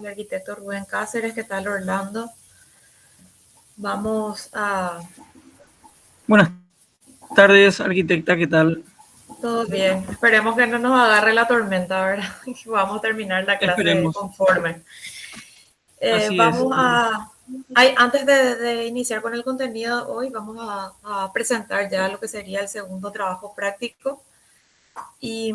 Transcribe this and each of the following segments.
El arquitecto Rubén Cáceres. ¿Qué tal, Orlando? Vamos a... Buenas tardes, arquitecta, ¿qué tal? Todo bien. Esperemos que no nos agarre la tormenta, ¿verdad? Y vamos a terminar la clase Esperemos. conforme. Así es. Vamos a... antes de iniciar con el contenido hoy, vamos a presentar ya lo que sería el segundo trabajo práctico y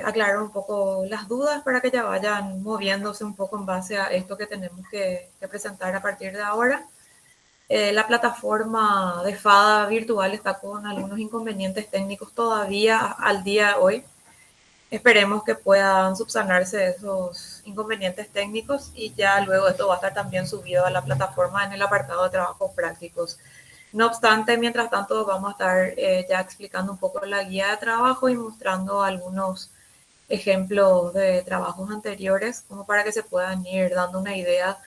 aclarar un poco las dudas para que ya vayan moviéndose un poco en base a esto que tenemos que presentar a partir de ahora. La plataforma de FADA virtual está con algunos inconvenientes técnicos todavía al día de hoy. Esperemos que puedan subsanarse esos inconvenientes técnicos y ya luego esto va a estar también subido a la plataforma en el apartado de trabajos prácticos. No obstante, mientras tanto vamos a estar ya explicando un poco la guía de trabajo y mostrando algunos ejemplos de trabajos anteriores como para que se puedan ir dando una idea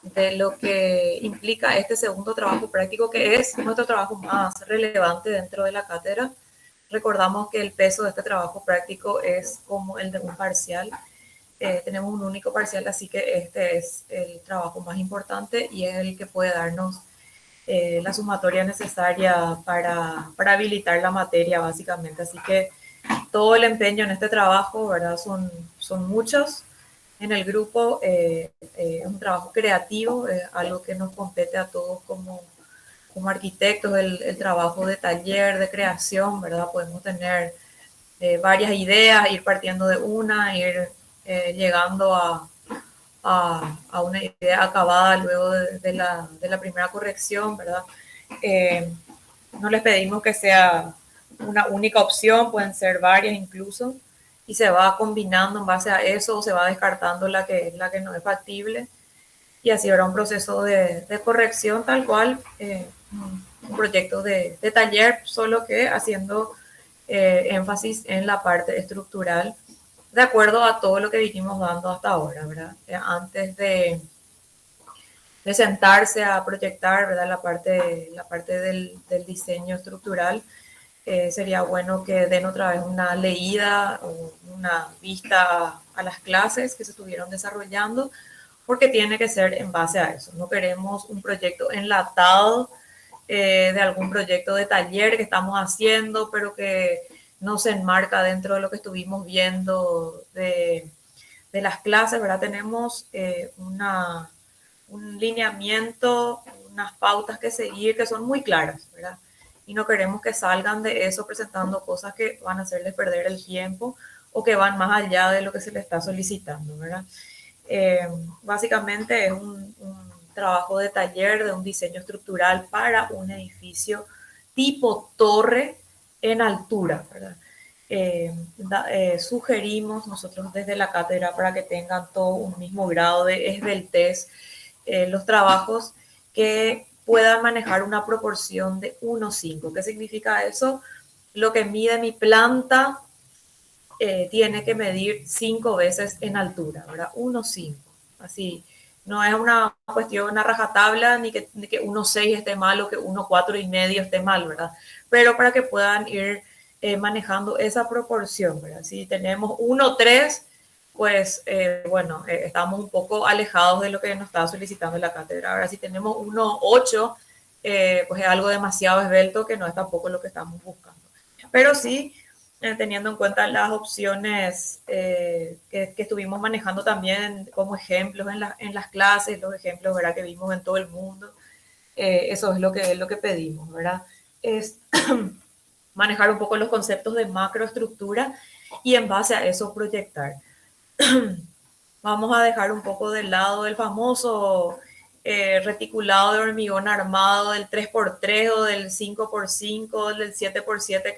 de lo que implica este segundo trabajo práctico, que es nuestro trabajo más relevante dentro de la cátedra. Recordamos que el peso de este trabajo práctico es como el de un parcial. Tenemos un único parcial, así que este es el trabajo más importante y es el que puede darnos la sumatoria necesaria para habilitar la materia, básicamente. Así que todo el empeño en este trabajo, ¿verdad? Son muchos en el grupo. Es un trabajo creativo, algo que nos compete a todos como arquitectos, el trabajo de taller, de creación, ¿verdad? Podemos tener varias ideas, ir partiendo de una, ir llegando a una idea acabada luego de la primera corrección, ¿verdad? Eh, no les pedimos que sea una única opción, pueden ser varias incluso, y se va combinando en base a eso o se va descartando la que no es factible. Y así habrá un proceso de corrección tal cual, un proyecto de taller, solo que haciendo énfasis en la parte estructural, de acuerdo a todo lo que vinimos dando hasta ahora, ¿verdad? Antes de sentarse a proyectar, ¿verdad? La parte del diseño estructural, sería bueno que den otra vez una leída o una vista a las clases que se estuvieron desarrollando, porque tiene que ser en base a eso. No queremos un proyecto enlatado de algún proyecto de taller que estamos haciendo, pero que no se enmarca dentro de lo que estuvimos viendo de las clases, ¿verdad? Tenemos un lineamiento, unas pautas que seguir que son muy claras, ¿verdad? Y no queremos que salgan de eso presentando cosas que van a hacerles perder el tiempo o que van más allá de lo que se les está solicitando, ¿verdad? Básicamente es un trabajo de taller de un diseño estructural para un edificio tipo torre en altura, ¿verdad? Sugerimos nosotros desde la cátedra para que tengan todo un mismo grado de esbeltez los trabajos que puedan manejar una proporción de 1:5. ¿Qué significa eso? Lo que mide mi planta tiene que medir 5 veces en altura, ¿verdad? 1:5. Así, no es una cuestión, una rajatabla, ni que 1:6 esté mal o que 1,4 y medio esté mal, ¿verdad? Pero para que puedan ir manejando esa proporción, ¿verdad? Si tenemos 1,3, pues bueno, estamos un poco alejados de lo que nos está solicitando la cátedra. Ahora, si tenemos 1,8, pues es algo demasiado esbelto que no es tampoco lo que estamos buscando. Pero sí, teniendo en cuenta las opciones que estuvimos manejando también como ejemplos en las clases, los ejemplos, ¿verdad?, que vimos en todo el mundo. Eso es lo que pedimos, ¿verdad? Es manejar un poco los conceptos de macroestructura y en base a eso proyectar. Vamos a dejar un poco de lado el famoso reticulado de hormigón armado del 3x3 o del 5x5 o del 7x7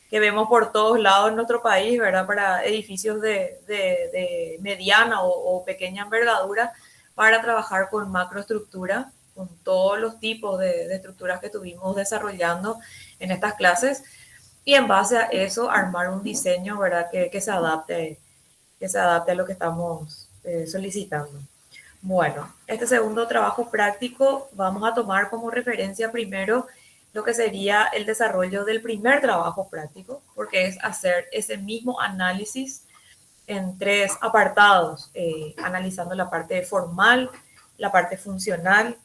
que vemos por todos lados en nuestro país, ¿verdad? Para edificios de mediana o pequeña envergadura, para trabajar con macroestructura, con todos los tipos de estructuras que estuvimos desarrollando en estas clases, y en base a eso armar un diseño, ¿verdad? Que se adapte a lo que estamos solicitando. Bueno, este segundo trabajo práctico vamos a tomar como referencia primero lo que sería el desarrollo del primer trabajo práctico, porque es hacer ese mismo análisis en 3 apartados, analizando la parte formal, la parte funcional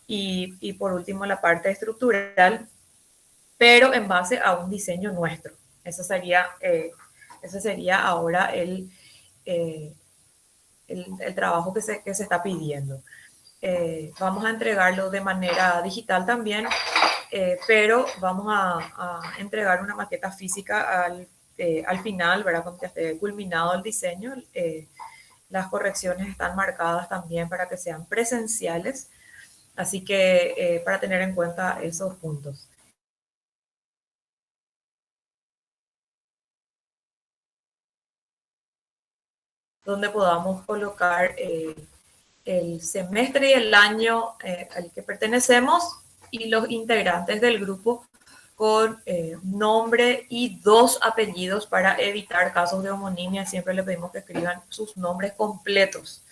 y por último la parte estructural, pero en base a un diseño nuestro. Ese sería ahora el trabajo que se está pidiendo. Vamos a entregarlo de manera digital también, pero vamos a entregar una maqueta física al final, ¿verdad? Cuando ya esté culminado el diseño. Las correcciones están marcadas también para que sean presenciales, así que para tener en cuenta esos puntos. Donde podamos colocar el semestre y el año al que pertenecemos y los integrantes del grupo con nombre y 2 apellidos para evitar casos de homonimia. Siempre le pedimos que escriban sus nombres completos.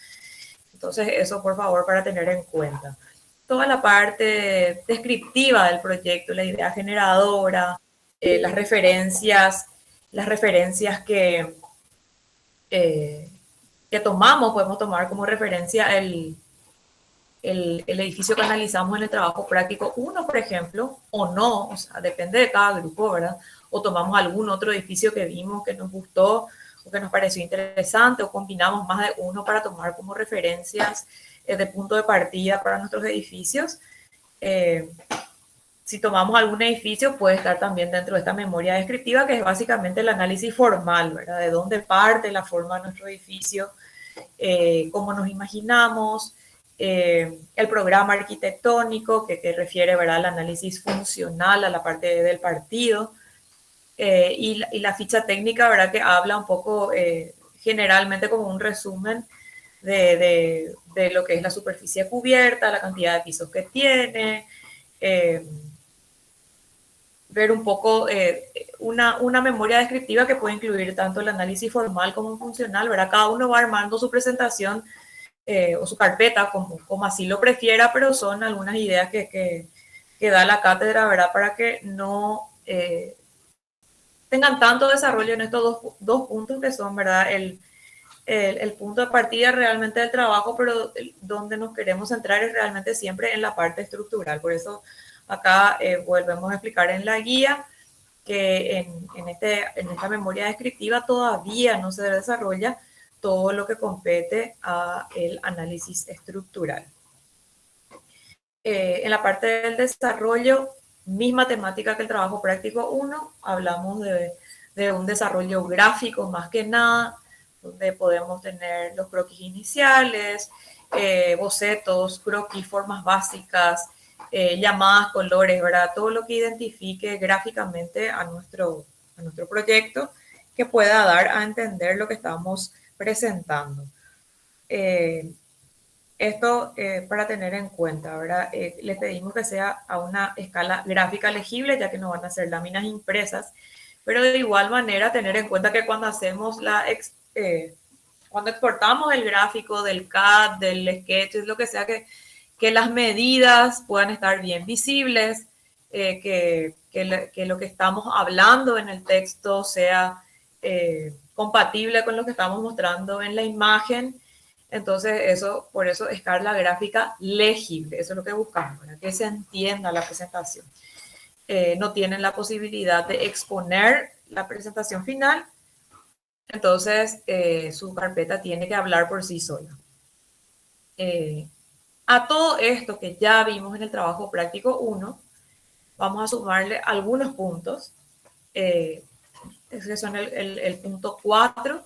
Entonces, eso por favor para tener en cuenta. Toda la parte descriptiva del proyecto, la idea generadora, las referencias que tomamos, podemos tomar como referencia el edificio que analizamos en el trabajo práctico 1, por ejemplo, o no, o sea, depende de cada grupo, ¿verdad? O tomamos algún otro edificio que vimos que nos gustó o que nos pareció interesante, o combinamos más de uno para tomar como referencias de punto de partida para nuestros edificios. Si tomamos algún edificio, puede estar también dentro de esta memoria descriptiva, que es básicamente el análisis formal, ¿verdad? De dónde parte la forma de nuestro edificio, cómo nos imaginamos, el programa arquitectónico que refiere, ¿verdad?, al análisis funcional, a la parte del partido, y la ficha técnica, ¿verdad?, que habla un poco generalmente como un resumen de lo que es la superficie cubierta, la cantidad de pisos que tiene, ver un poco una memoria descriptiva que puede incluir tanto el análisis formal como funcional, ¿verdad? Cada uno va armando su presentación o su carpeta como así lo prefiera, pero son algunas ideas que da la cátedra, ¿verdad? Para que no tengan tanto desarrollo en estos dos puntos que son, ¿verdad? El punto de partida realmente del trabajo, pero donde nos queremos centrar es realmente siempre en la parte estructural. Por eso acá volvemos a explicar en la guía que en esta memoria descriptiva todavía no se desarrolla todo lo que compete al análisis estructural. En la parte del desarrollo, misma temática que el trabajo práctico 1, hablamos de un desarrollo gráfico más que nada, donde podemos tener los croquis iniciales, bocetos, croquis, formas básicas, llamadas, colores, ¿verdad? Todo lo que identifique gráficamente a nuestro proyecto, que pueda dar a entender lo que estamos presentando. Esto para tener en cuenta, ¿verdad? Les pedimos que sea a una escala gráfica legible, ya que no van a ser láminas impresas, pero de igual manera tener en cuenta que cuando hacemos cuando exportamos el gráfico del CAD, del Sketch, lo que sea, que las medidas puedan estar bien visibles, que lo que estamos hablando en el texto sea compatible con lo que estamos mostrando en la imagen. Entonces, por eso escala gráfica legible, eso es lo que buscamos, ¿verdad? Que se entienda la presentación. No tienen la posibilidad de exponer la presentación final, entonces su carpeta tiene que hablar por sí sola. A todo esto que ya vimos en el trabajo práctico 1, vamos a sumarle algunos puntos, que son el punto 4,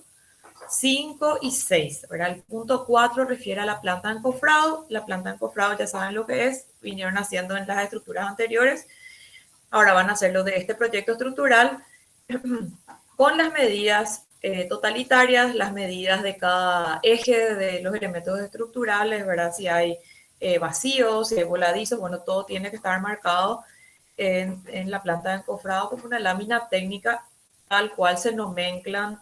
5 y 6, ¿verdad? El punto 4 refiere a la planta de encofrado. La planta de encofrado ya saben lo que es, vinieron haciendo en las estructuras anteriores, ahora van a hacerlo de este proyecto estructural con las medidas totalitarias, las medidas de cada eje de los elementos estructurales, ¿verdad? Si hay vacíos, si hay voladizos, bueno, todo tiene que estar marcado en la planta de encofrado como una lámina técnica tal cual se nomenclan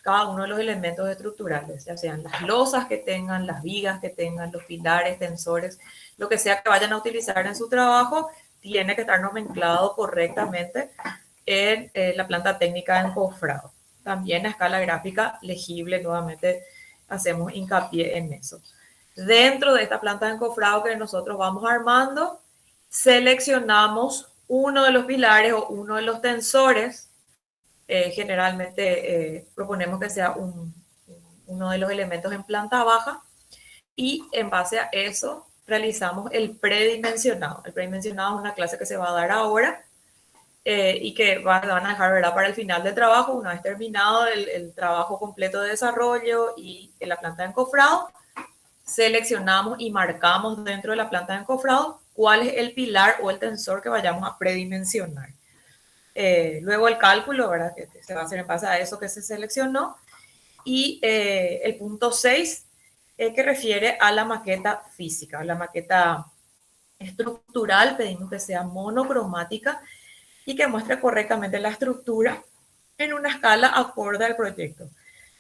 cada uno de los elementos estructurales, ya sean las losas que tengan, las vigas que tengan, los pilares, tensores, lo que sea que vayan a utilizar en su trabajo, tiene que estar nomenclado correctamente en la planta técnica de encofrado. también a escala gráfica legible. Nuevamente hacemos hincapié en eso. Dentro de esta planta de encofrado que nosotros vamos armando, seleccionamos uno de los pilares o uno de los tensores. Generalmente proponemos que sea uno de los elementos en planta baja, y en base a eso realizamos el predimensionado. El predimensionado es una clase que se va a dar ahora y que van a dejar, ¿verdad?, para el final del trabajo. Una vez terminado el trabajo completo de desarrollo y en la planta de encofrado, seleccionamos y marcamos dentro de la planta de encofrado cuál es el pilar o el tensor que vayamos a predimensionar. Luego el cálculo, ¿verdad?, que se va a hacer en base a eso que se seleccionó. Y el punto 6, que refiere a la maqueta física, la maqueta estructural. Pedimos que sea monocromática y que muestre correctamente la estructura en una escala acorde al proyecto.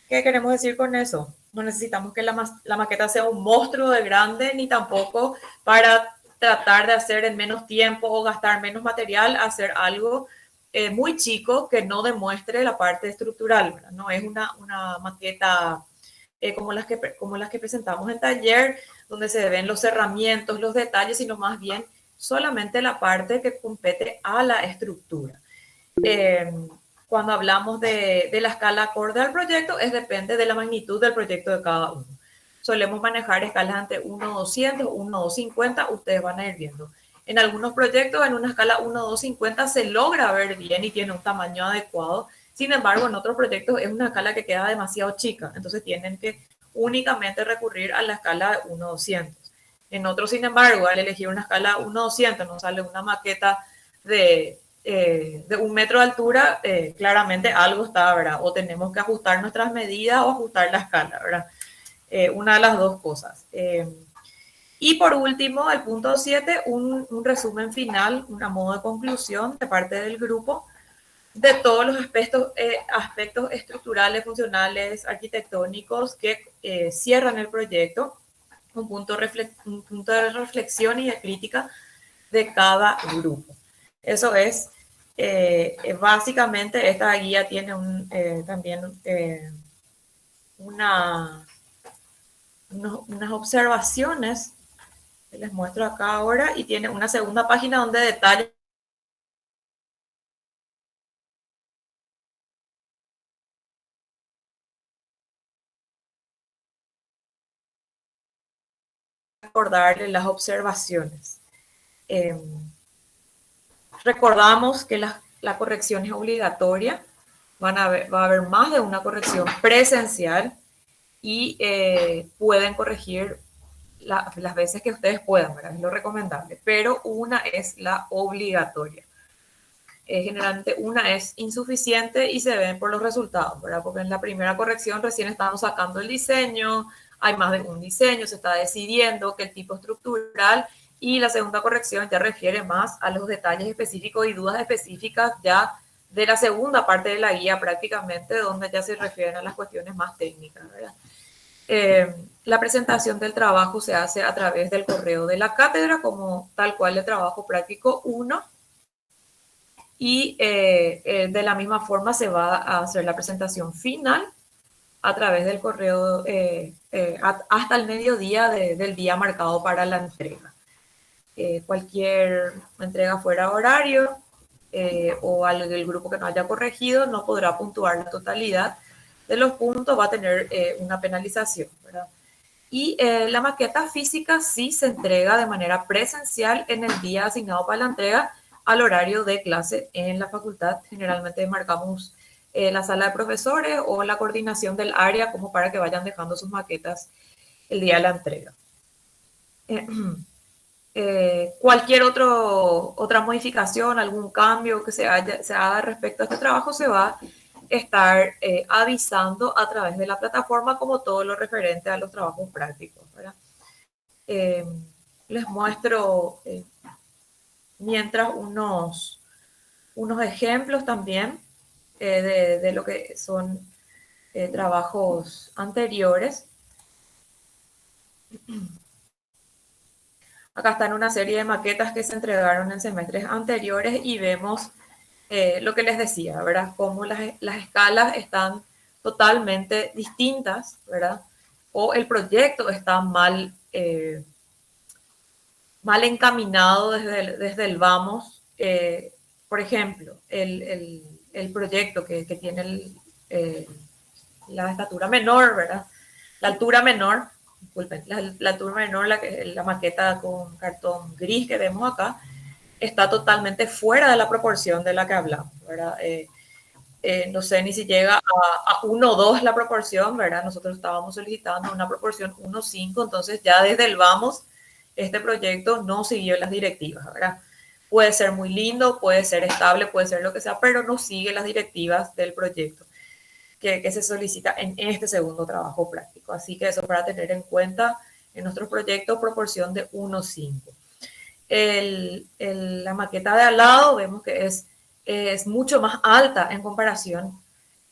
¿Qué queremos decir con eso? No necesitamos que la maqueta sea un monstruo de grande, ni tampoco para tratar de hacer en menos tiempo o gastar menos material, hacer algo muy chico que no demuestre la parte estructural, ¿verdad? No es una maqueta como las que presentamos en taller, donde se ven los cerramientos, los detalles, sino más bien solamente la parte que compete a la estructura. Cuando hablamos de la escala acorde al proyecto, depende de la magnitud del proyecto de cada uno. Solemos manejar escalas entre 1.200, 1.250, ustedes van a ir viendo. En algunos proyectos, en una escala 1.250 se logra ver bien y tiene un tamaño adecuado. Sin embargo, en otros proyectos es una escala que queda demasiado chica, entonces tienen que únicamente recurrir a la escala de 1.200. En otros, sin embargo, al elegir una escala 1.200 nos sale una maqueta de 1 metro de altura, claramente algo está, ¿verdad? O tenemos que ajustar nuestras medidas o ajustar la escala, ¿verdad? Una de las dos cosas. Y por último, el punto 7, un resumen final, un modo de conclusión de parte del grupo de todos los aspectos estructurales, funcionales, arquitectónicos que cierran el proyecto, un punto de reflexión y de crítica de cada grupo. Eso es, básicamente, esta guía tiene también unas observaciones que les muestro acá ahora, y tiene una segunda página donde detalla recordarle las observaciones. Recordamos que la corrección es obligatoria, va a haber más de una corrección presencial y pueden corregir las veces que ustedes puedan, ¿verdad? Es lo recomendable, pero una es la obligatoria. Generalmente una es insuficiente y se ven por los resultados, ¿verdad? Porque en la primera corrección recién estamos sacando el diseño, hay más de un diseño, se está decidiendo qué tipo estructural, y la segunda corrección ya refiere más a los detalles específicos y dudas específicas ya de la segunda parte de la guía prácticamente, donde ya se refieren a las cuestiones más técnicas, ¿verdad? La presentación del trabajo se hace a través del correo de la cátedra, como tal cual el trabajo práctico 1, y de la misma forma se va a hacer la presentación final a través del correo hasta el mediodía del día marcado para la entrega. Cualquier entrega fuera de horario o al del grupo que no haya corregido no podrá puntuar la totalidad de los puntos, va a tener una penalización, ¿verdad? Y la maqueta física sí se entrega de manera presencial en el día asignado para la entrega al horario de clase en la facultad. Generalmente marcamos la sala de profesores o la coordinación del área como para que vayan dejando sus maquetas el día de la entrega. Cualquier otra modificación, algún cambio que se haga respecto a este trabajo se va a estar avisando a través de la plataforma, como todo lo referente a los trabajos prácticos, ¿verdad? Les muestro mientras unos ejemplos también de lo que son trabajos anteriores. Acá están una serie de maquetas que se entregaron en semestres anteriores y vemos lo que les decía, ¿verdad? Cómo las escalas están totalmente distintas, ¿verdad? O el proyecto está mal encaminado desde el vamos. Por ejemplo, el proyecto que tiene la estatura menor, ¿verdad? La altura menor, disculpen, la altura menor, la maqueta con cartón gris que vemos acá, está totalmente fuera de la proporción de la que hablamos, ¿verdad? No sé ni si llega a 1 o 2 la proporción, ¿verdad? Nosotros estábamos solicitando una proporción 1:5, entonces ya desde el vamos, este proyecto no siguió las directivas, ¿verdad? Puede ser muy lindo, puede ser estable, puede ser lo que sea, pero no sigue las directivas del proyecto que se solicita en este segundo trabajo práctico. Así que eso para tener en cuenta en nuestros proyectos, proporción de 1:5. La maqueta de al lado vemos que es mucho más alta en comparación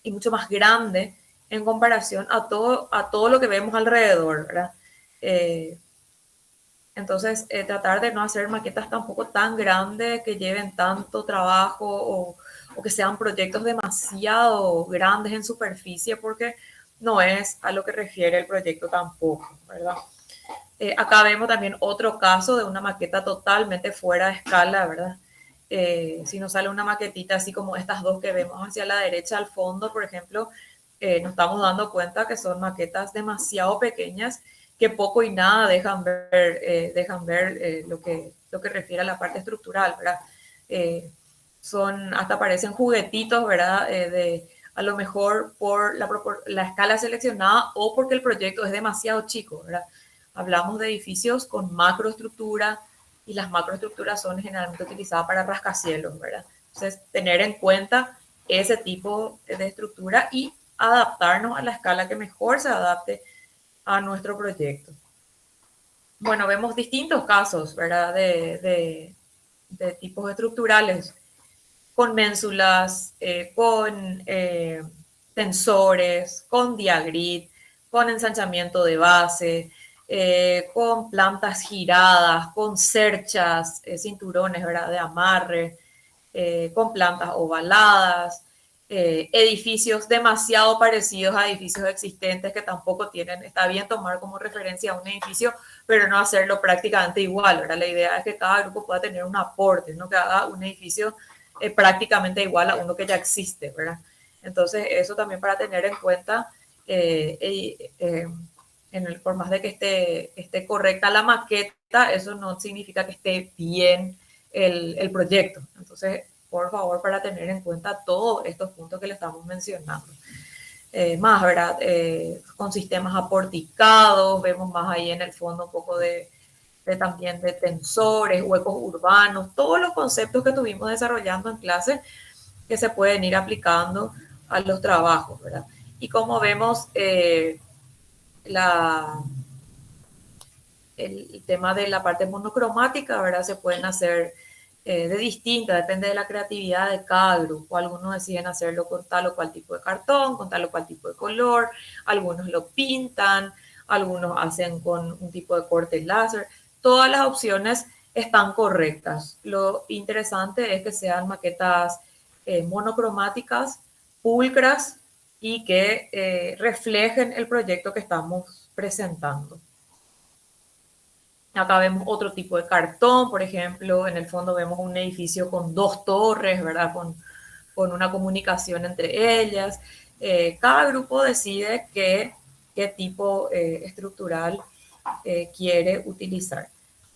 y mucho más grande en comparación a todo lo que vemos alrededor, ¿verdad? Eh, entonces, tratar de no hacer maquetas tampoco tan grandes que lleven tanto trabajo o que sean proyectos demasiado grandes en superficie, porque no es a lo que refiere el proyecto tampoco, ¿verdad? Acá vemos también otro caso de una maqueta totalmente fuera de escala, ¿verdad? Si nos sale una maquetita así como estas dos que vemos hacia la derecha al fondo, por ejemplo, nos estamos dando cuenta que son maquetas demasiado pequeñas que poco y nada dejan ver lo que refiere a la parte estructural, ¿verdad? Hasta parecen juguetitos, ¿verdad? A lo mejor por la escala seleccionada o porque el proyecto es demasiado chico, ¿verdad? Hablamos de edificios con macroestructura y las macroestructuras son generalmente utilizadas para rascacielos, ¿verdad? Entonces, tener en cuenta ese tipo de estructura y adaptarnos a la escala que mejor se adapte a nuestro proyecto. Bueno, vemos distintos casos, ¿verdad? De tipos estructurales, con ménsulas, con tensores, con diagrid, con ensanchamiento de base, con plantas giradas, con cerchas, cinturones, ¿verdad? De amarre, con plantas ovaladas, edificios demasiado parecidos a edificios existentes que tampoco tienen, está bien tomar como referencia a un edificio, pero no hacerlo prácticamente igual, ¿verdad? La idea es que cada grupo pueda tener un aporte, no que haga un edificio prácticamente igual a uno que ya existe, ¿verdad? Entonces, eso también para tener en cuenta, por más de que esté correcta la maqueta, eso no significa que esté bien el proyecto. Entonces, por favor, para tener en cuenta todos estos puntos que le estamos mencionando. Más, ¿verdad? Con sistemas aporticados, vemos más ahí en el fondo un poco también de tensores, huecos urbanos, todos los conceptos que estuvimos desarrollando en clase que se pueden ir aplicando a los trabajos, ¿verdad? Y como vemos, el tema de la parte monocromática, ¿verdad? Se pueden hacer de distintas, depende de la creatividad de cada grupo. Algunos deciden hacerlo con tal o cual tipo de cartón, con tal o cual tipo de color, algunos lo pintan, algunos hacen con un tipo de corte láser. Todas las opciones están correctas. Lo interesante es que sean maquetas monocromáticas, pulcras y que reflejen el proyecto que estamos presentando. Acá vemos otro tipo de cartón, por ejemplo, en el fondo vemos un edificio con 2 torres, ¿verdad? Con una comunicación entre ellas. Cada grupo decide qué tipo estructural quiere utilizar.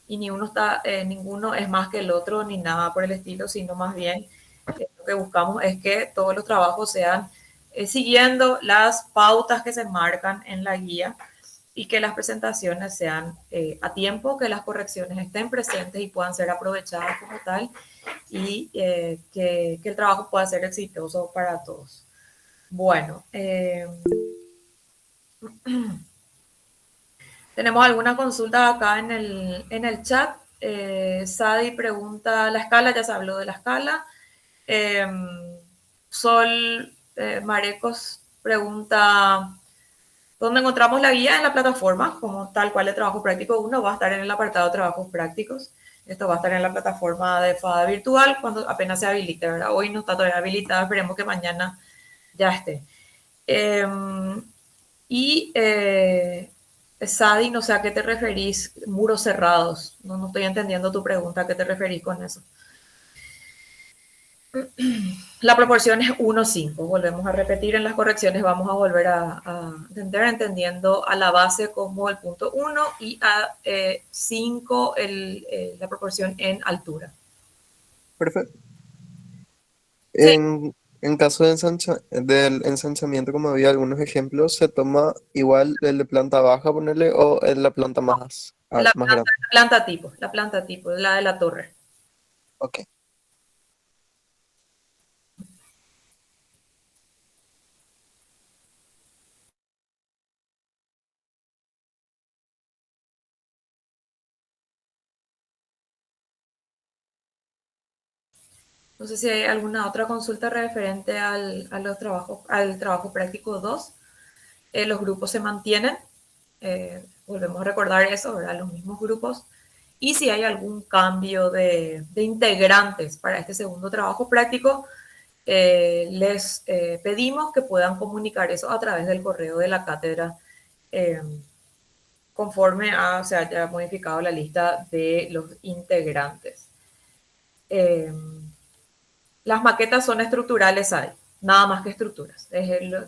Y ninguno es más que el otro, ni nada por el estilo, sino más bien lo que buscamos es que todos los trabajos sean siguiendo las pautas que se marcan en la guía y que las presentaciones sean a tiempo, que las correcciones estén presentes y puedan ser aprovechadas como tal y que el trabajo pueda ser exitoso para todos. Bueno, tenemos alguna consulta acá en el chat. Sadi pregunta, la escala, ya se habló de la escala. Sol Marecos pregunta, ¿dónde encontramos la guía? En la plataforma, como tal cual de trabajo práctico 1 va a estar en el apartado de trabajos prácticos. Esto va a estar en la plataforma de FADA virtual cuando apenas se habilite, ¿verdad? Hoy no está todavía habilitada, esperemos que mañana ya esté. Y Sadi, no sé a qué te referís, muros cerrados. No estoy entendiendo tu pregunta, ¿a qué te referís con eso? La proporción es 1:5. Volvemos a repetir en las correcciones, vamos a volver a entender entendiendo a la base como el punto 1 y a 5 la proporción en altura. Perfecto. Sí. En caso de del ensanchamiento, como había algunos ejemplos, ¿se toma igual el de planta baja, ponerle, o el de la planta más grande? La planta tipo, la de la torre. Ok. No sé si hay alguna otra consulta referente al trabajo práctico 2. Los grupos se mantienen. Volvemos a recordar eso, ¿verdad? Los mismos grupos. Y si hay algún cambio de integrantes para este segundo trabajo práctico, les pedimos que puedan comunicar eso a través del correo de la cátedra conforme se haya modificado la lista de los integrantes. Las maquetas son estructurales, hay nada más que estructuras.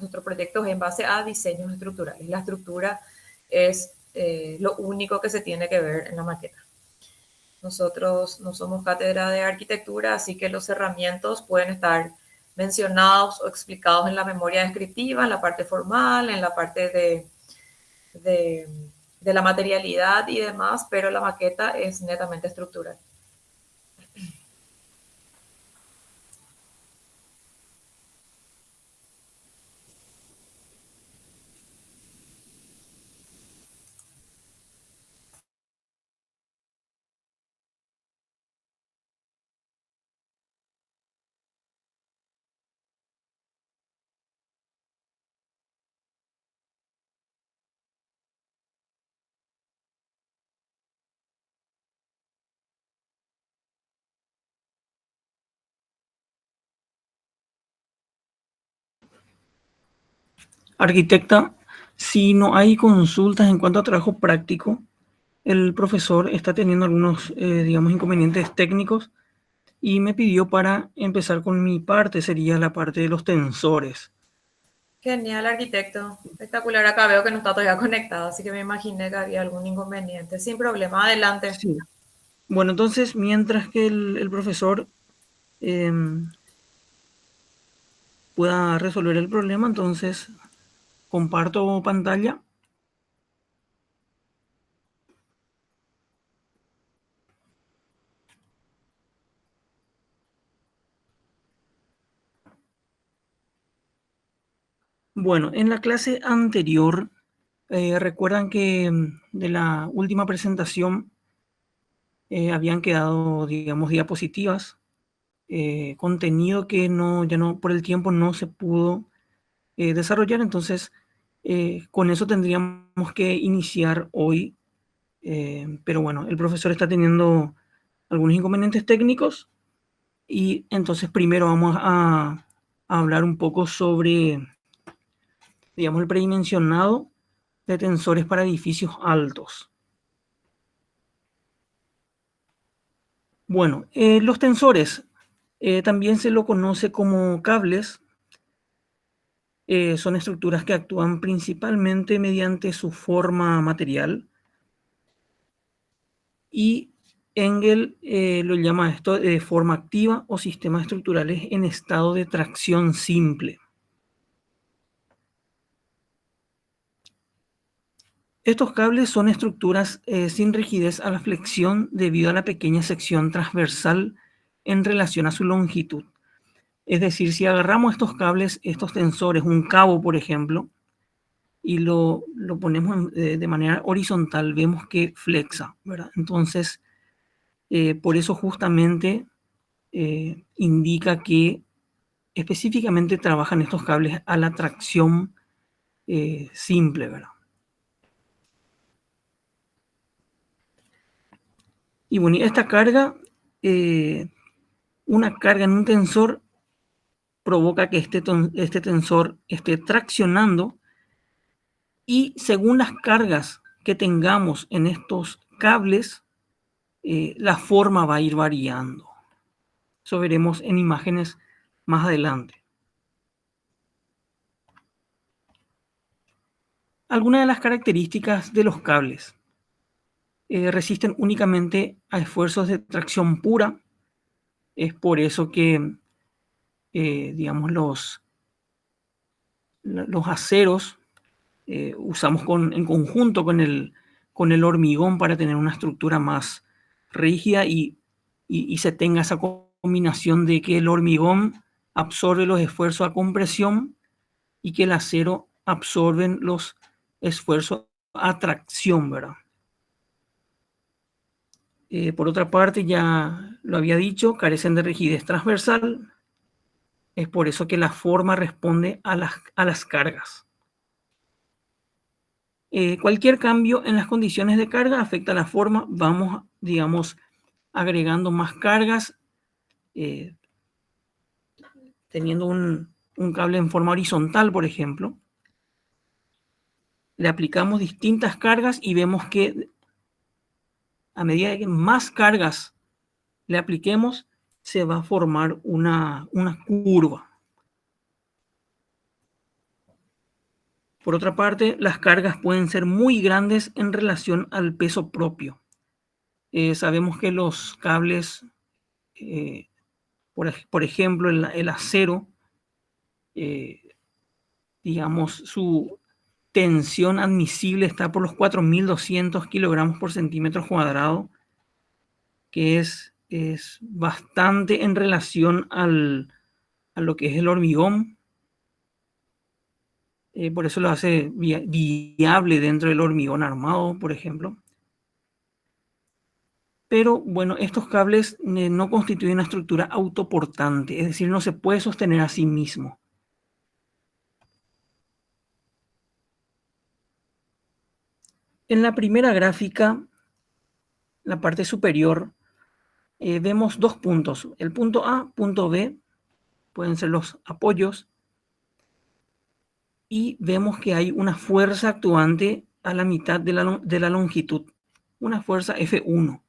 Nuestro proyecto es en base a diseños estructurales. La estructura es lo único que se tiene que ver en la maqueta. Nosotros no somos cátedra de arquitectura, así que los cerramientos pueden estar mencionados o explicados en la memoria descriptiva, en la parte formal, en la parte de la materialidad y demás, pero la maqueta es netamente estructural. Arquitecta, si no hay consultas en cuanto a trabajo práctico, el profesor está teniendo algunos, digamos, inconvenientes técnicos y me pidió para empezar con mi parte, sería la parte de los tensores. Genial, arquitecto. Espectacular. Acá veo que no está todavía conectado, así que me imaginé que había algún inconveniente. Sin problema, adelante. Sí. Bueno, entonces, mientras que el profesor eh, pueda resolver el problema, entonces comparto pantalla. Bueno, en la clase anterior, recuerdan que de la última presentación habían quedado, digamos, diapositivas, contenido que ya no, por el tiempo no se pudo desarrollar, entonces con eso tendríamos que iniciar hoy, pero bueno, el profesor está teniendo algunos inconvenientes técnicos y entonces primero vamos a hablar un poco sobre, digamos, el predimensionado de tensores para edificios altos. Bueno, los tensores también se lo conoce como cables. Son estructuras que actúan principalmente mediante su forma material y Engel lo llama esto de forma activa o sistemas estructurales en estado de tracción simple. Estos cables son estructuras sin rigidez a la flexión debido a la pequeña sección transversal en relación a su longitud. Es decir, si agarramos estos cables, estos tensores, un cabo por ejemplo, y lo ponemos de manera horizontal, vemos que flexa, ¿verdad? Entonces, por eso justamente indica que específicamente trabajan estos cables a la tracción simple, ¿verdad? Y bueno, esta carga, una carga en un tensor provoca que este tensor esté traccionando, y según las cargas que tengamos en estos cables, la forma va a ir variando. Eso veremos en imágenes más adelante. Algunas de las características de los cables: resisten únicamente a esfuerzos de tracción pura. Es por eso que, digamos, los aceros usamos en conjunto con el hormigón para tener una estructura más rígida y se tenga esa combinación de que el hormigón absorbe los esfuerzos a compresión y que el acero absorbe los esfuerzos a tracción, ¿verdad? Por otra parte, ya lo había dicho, carecen de rigidez transversal. Es por eso que la forma responde a las cargas. Cualquier cambio en las condiciones de carga afecta la forma. Vamos, digamos, agregando más cargas. Teniendo un cable en forma horizontal, por ejemplo, le aplicamos distintas cargas y vemos que a medida que más cargas le apliquemos, se va a formar una curva. Por otra parte, las cargas pueden ser muy grandes en relación al peso propio. Sabemos que los cables, por ejemplo, el acero, digamos, su tensión admisible está por los 4.200 kilogramos por centímetro cuadrado, que es bastante en relación a lo que es el hormigón. Por eso lo hace viable dentro del hormigón armado, por ejemplo. Pero bueno, estos cables no constituyen una estructura autoportante, es decir, no se puede sostener a sí mismo. En la primera gráfica, la parte superior, vemos dos puntos, el punto A, punto B, pueden ser los apoyos, y vemos que hay una fuerza actuante a la mitad de la longitud, una fuerza F1.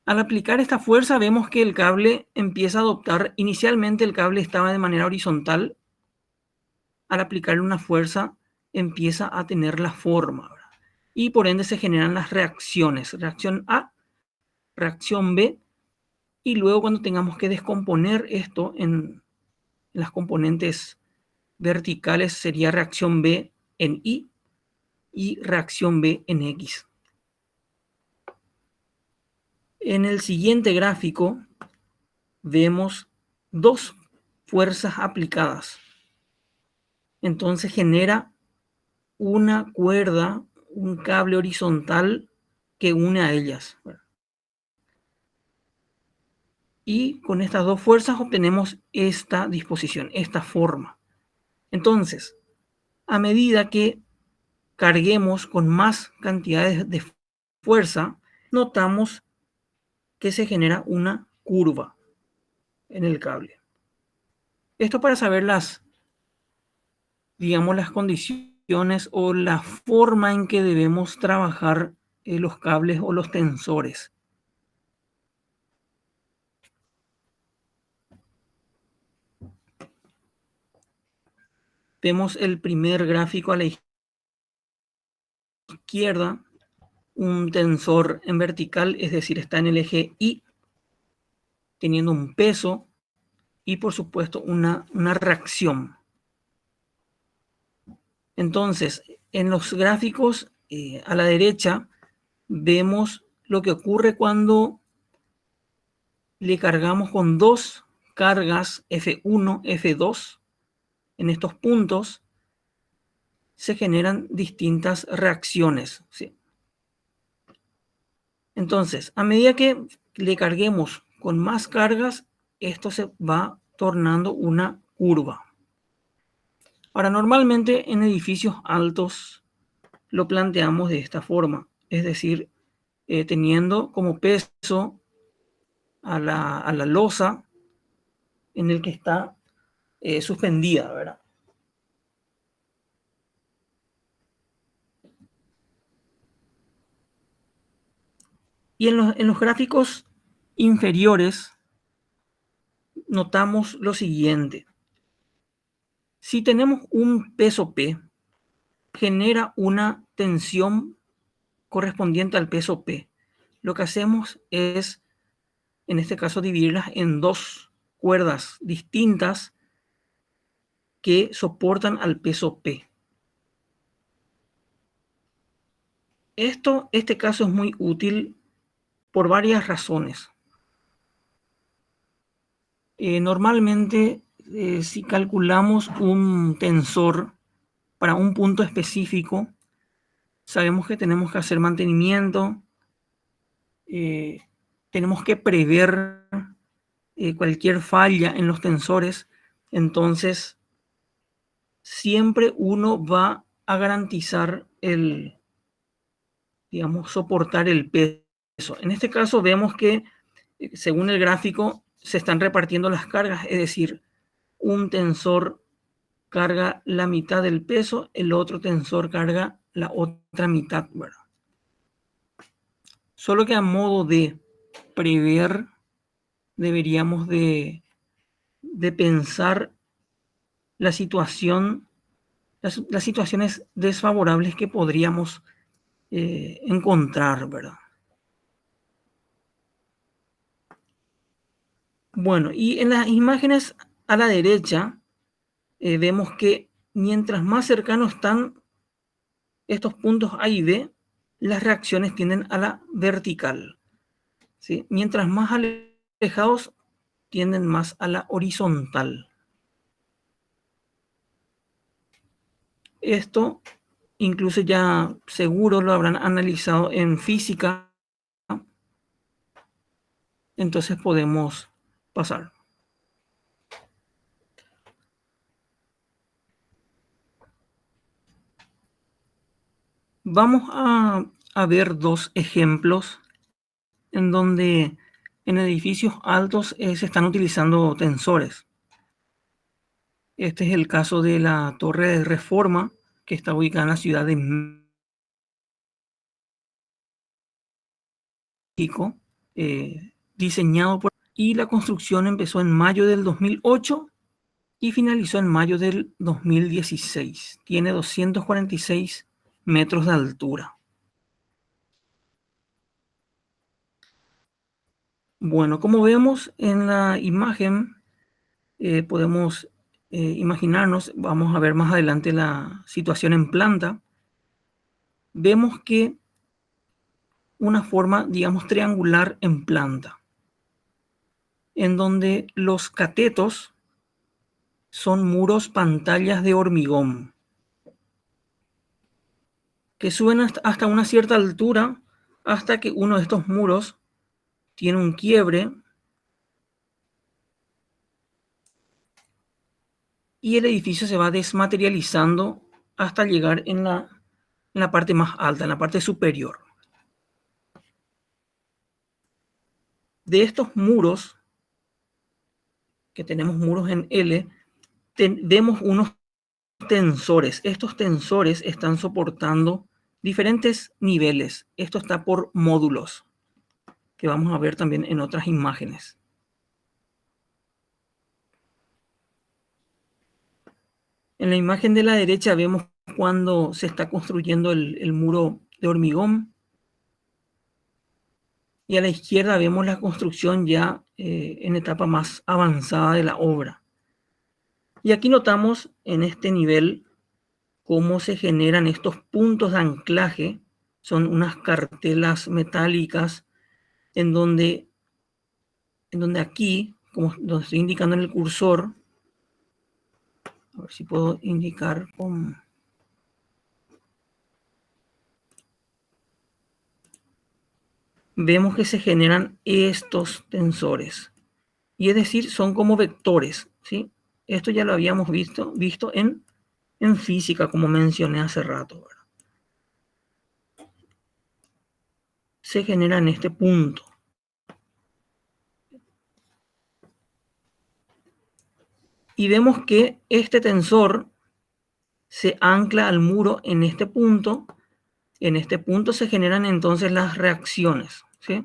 Al aplicar esta fuerza vemos que el cable empieza a adoptar, inicialmente el cable estaba de manera horizontal, al aplicarle una fuerza empieza a tener la forma, ¿verdad? Y por ende se generan las reacciones, reacción A, reacción B, y luego cuando tengamos que descomponer esto en las componentes verticales sería reacción B en Y y reacción B en X. En el siguiente gráfico vemos dos fuerzas aplicadas. Entonces genera una cuerda, un cable horizontal que une a ellas. Y con estas dos fuerzas obtenemos esta disposición, esta forma. Entonces, a medida que carguemos con más cantidades de fuerza, notamos que se genera una curva en el cable. Esto para saber digamos, las condiciones o la forma en que debemos trabajar los cables o los tensores. Vemos el primer gráfico a la izquierda, un tensor en vertical, es decir, está en el eje Y, teniendo un peso y por supuesto una reacción. Entonces, en los gráficos a la derecha vemos lo que ocurre cuando le cargamos con dos cargas F1, F2. En estos puntos se generan distintas reacciones, ¿sí? Entonces, a medida que le carguemos con más cargas, esto se va tornando una curva. Ahora, normalmente en edificios altos lo planteamos de esta forma, es decir, teniendo como peso a la losa en el que está suspendida, ¿verdad? Y en los gráficos inferiores notamos lo siguiente. Si tenemos un peso P, genera una tensión correspondiente al peso P. Lo que hacemos es, en este caso, dividirlas en dos cuerdas distintas que soportan al peso P. Este caso es muy útil por varias razones. Normalmente, si calculamos un tensor para un punto específico, sabemos que tenemos que hacer mantenimiento, tenemos que prever cualquier falla en los tensores, entonces siempre uno va a garantizar soportar el peso. En este caso vemos que, según el gráfico, se están repartiendo las cargas, es decir, un tensor carga la mitad del peso, el otro tensor carga la otra mitad, ¿verdad? Solo que a modo de prever, deberíamos de pensar la situación, las situaciones desfavorables que podríamos encontrar, ¿verdad? Bueno, y en las imágenes a la derecha vemos que mientras más cercanos están estos puntos A y B, las reacciones tienden a la vertical, ¿sí? Mientras más alejados, tienden más a la horizontal. Esto incluso ya seguro lo habrán analizado en física, entonces podemos pasar. Vamos a ver dos ejemplos en donde en edificios altos se están utilizando tensores. Este es el caso de la Torre de Reforma, que está ubicada en la ciudad de México, diseñado por... Y la construcción empezó en mayo del 2008 y finalizó en mayo del 2016. Tiene 246 metros de altura. Bueno, como vemos en la imagen, podemos imaginarnos, vamos a ver más adelante la situación en planta. Vemos que una forma, digamos, triangular en planta, en donde los catetos son muros pantallas de hormigón que suben hasta una cierta altura, hasta que uno de estos muros tiene un quiebre y el edificio se va desmaterializando hasta llegar en la parte más alta, en la parte superior. De estos muros, que tenemos muros en L, vemos unos tensores. Estos tensores están soportando diferentes niveles. Esto está por módulos, que vamos a ver también en otras imágenes. En la imagen de la derecha vemos cuando se está construyendo el muro de hormigón. Y a la izquierda vemos la construcción ya en etapa más avanzada de la obra. Y aquí notamos en este nivel cómo se generan estos puntos de anclaje. Son unas cartelas metálicas en donde aquí, como donde estoy indicando en el cursor, a ver si puedo indicar con... Vemos que se generan estos tensores. Y es decir, son como vectores, ¿sí? Esto ya lo habíamos visto en física, como mencioné hace rato, ¿verdad? se genera en este punto. Y vemos que este tensor se ancla al muro en este punto. En este punto se generan entonces las reacciones, ¿sí?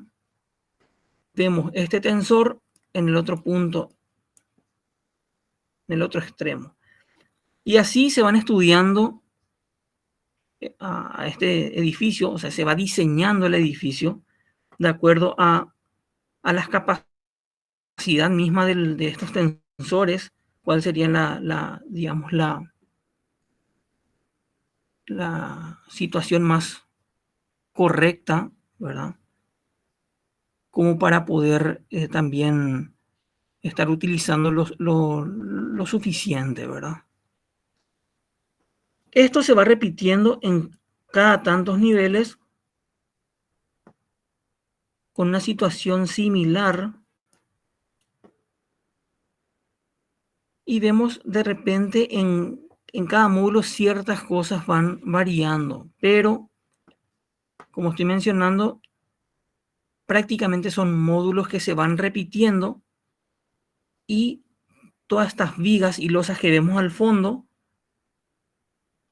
Vemos este tensor en el otro punto, en el otro extremo. Y así se van estudiando a este edificio, o sea, se va diseñando el edificio de acuerdo a las capacidad misma de estos tensores, cuál sería digamos, la situación más correcta, ¿verdad? Como para poder también estar utilizando lo suficiente, ¿verdad? Esto se va repitiendo en cada tantos niveles con una situación similar y vemos de repente en cada módulo ciertas cosas van variando, pero como estoy mencionando, prácticamente son módulos que se van repitiendo y todas estas vigas y losas que vemos al fondo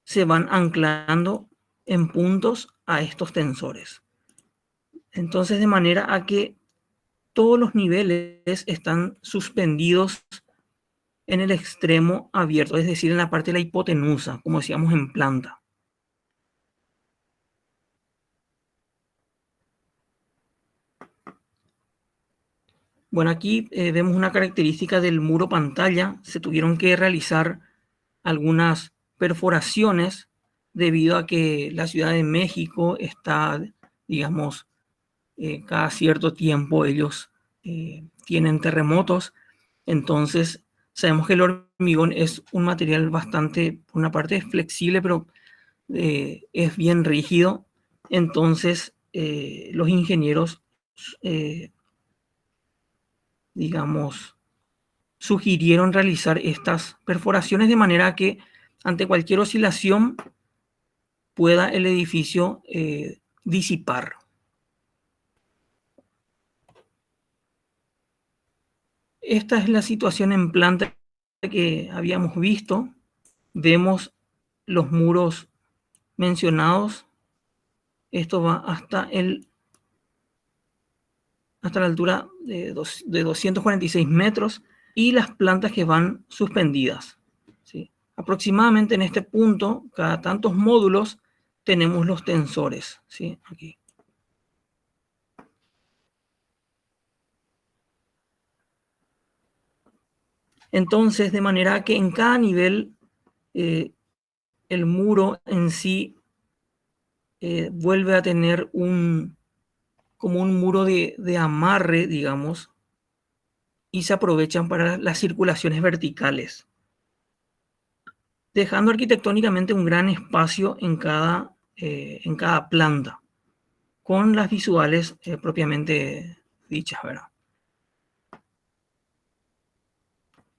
se van anclando en puntos a estos tensores. Entonces, de manera a que todos los niveles están suspendidos en el extremo abierto, es decir, en la parte de la hipotenusa, como decíamos en planta. Bueno, aquí vemos una característica del muro pantalla. Se tuvieron que realizar algunas perforaciones debido a que la Ciudad de México está, digamos, cada cierto tiempo ellos tienen terremotos. Entonces, sabemos que el hormigón es un material bastante, por una parte es flexible, pero es bien rígido. Entonces, los ingenieros, digamos, sugirieron realizar estas perforaciones de manera que ante cualquier oscilación pueda el edificio disipar. Esta es la situación en planta que habíamos visto. Vemos los muros mencionados. Esto va hasta la altura de 246 metros y las plantas que van suspendidas, ¿sí? Aproximadamente en este punto, cada tantos módulos, tenemos los tensores, ¿sí? Aquí. Entonces, de manera que en cada nivel el muro en sí vuelve a tener como un muro de amarre, digamos, y se aprovechan para las circulaciones verticales, dejando arquitectónicamente un gran espacio en cada planta, con las visuales propiamente dichas, ¿verdad?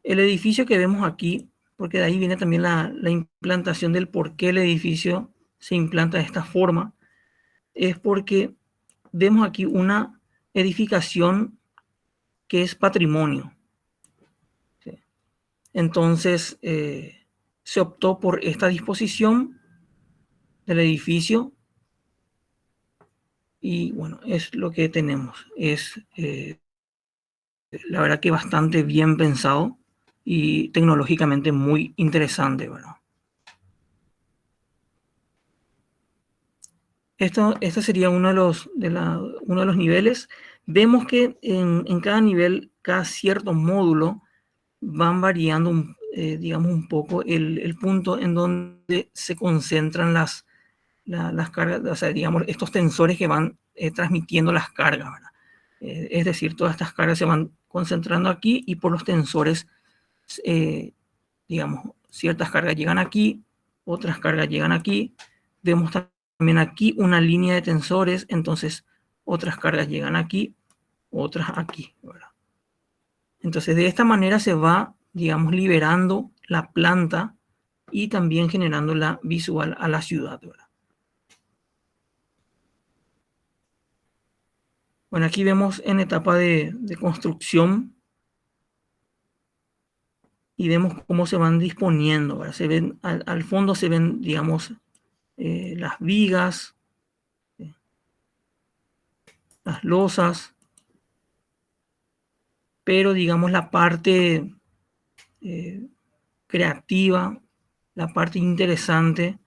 El edificio que vemos aquí, porque de ahí viene también la implantación del por qué el edificio se implanta de esta forma, es porque vemos aquí una edificación que es patrimonio. ¿Sí? Entonces, se optó por esta disposición del edificio y bueno, es lo que tenemos. Es la verdad que bastante bien pensado y tecnológicamente muy interesante, ¿verdad? Esto sería uno de los niveles. Vemos que en cada nivel, cada cierto módulo, van variando, digamos, un poco el punto en donde se concentran las cargas, o sea, digamos, estos tensores que van transmitiendo las cargas, ¿verdad? Es decir, todas estas cargas se van concentrando aquí y por los tensores, digamos, ciertas cargas llegan aquí, otras cargas llegan aquí. Vemos también aquí una línea de tensores, entonces otras cargas llegan aquí, otras aquí, ¿verdad? Entonces de esta manera se va, digamos, liberando la planta y también generando la visual a la ciudad, ¿verdad? Bueno, aquí vemos en etapa de construcción y vemos cómo se van disponiendo, ¿verdad? Se ven, al fondo se ven, digamos, las vigas, las losas, pero digamos la parte creativa, la parte interesante,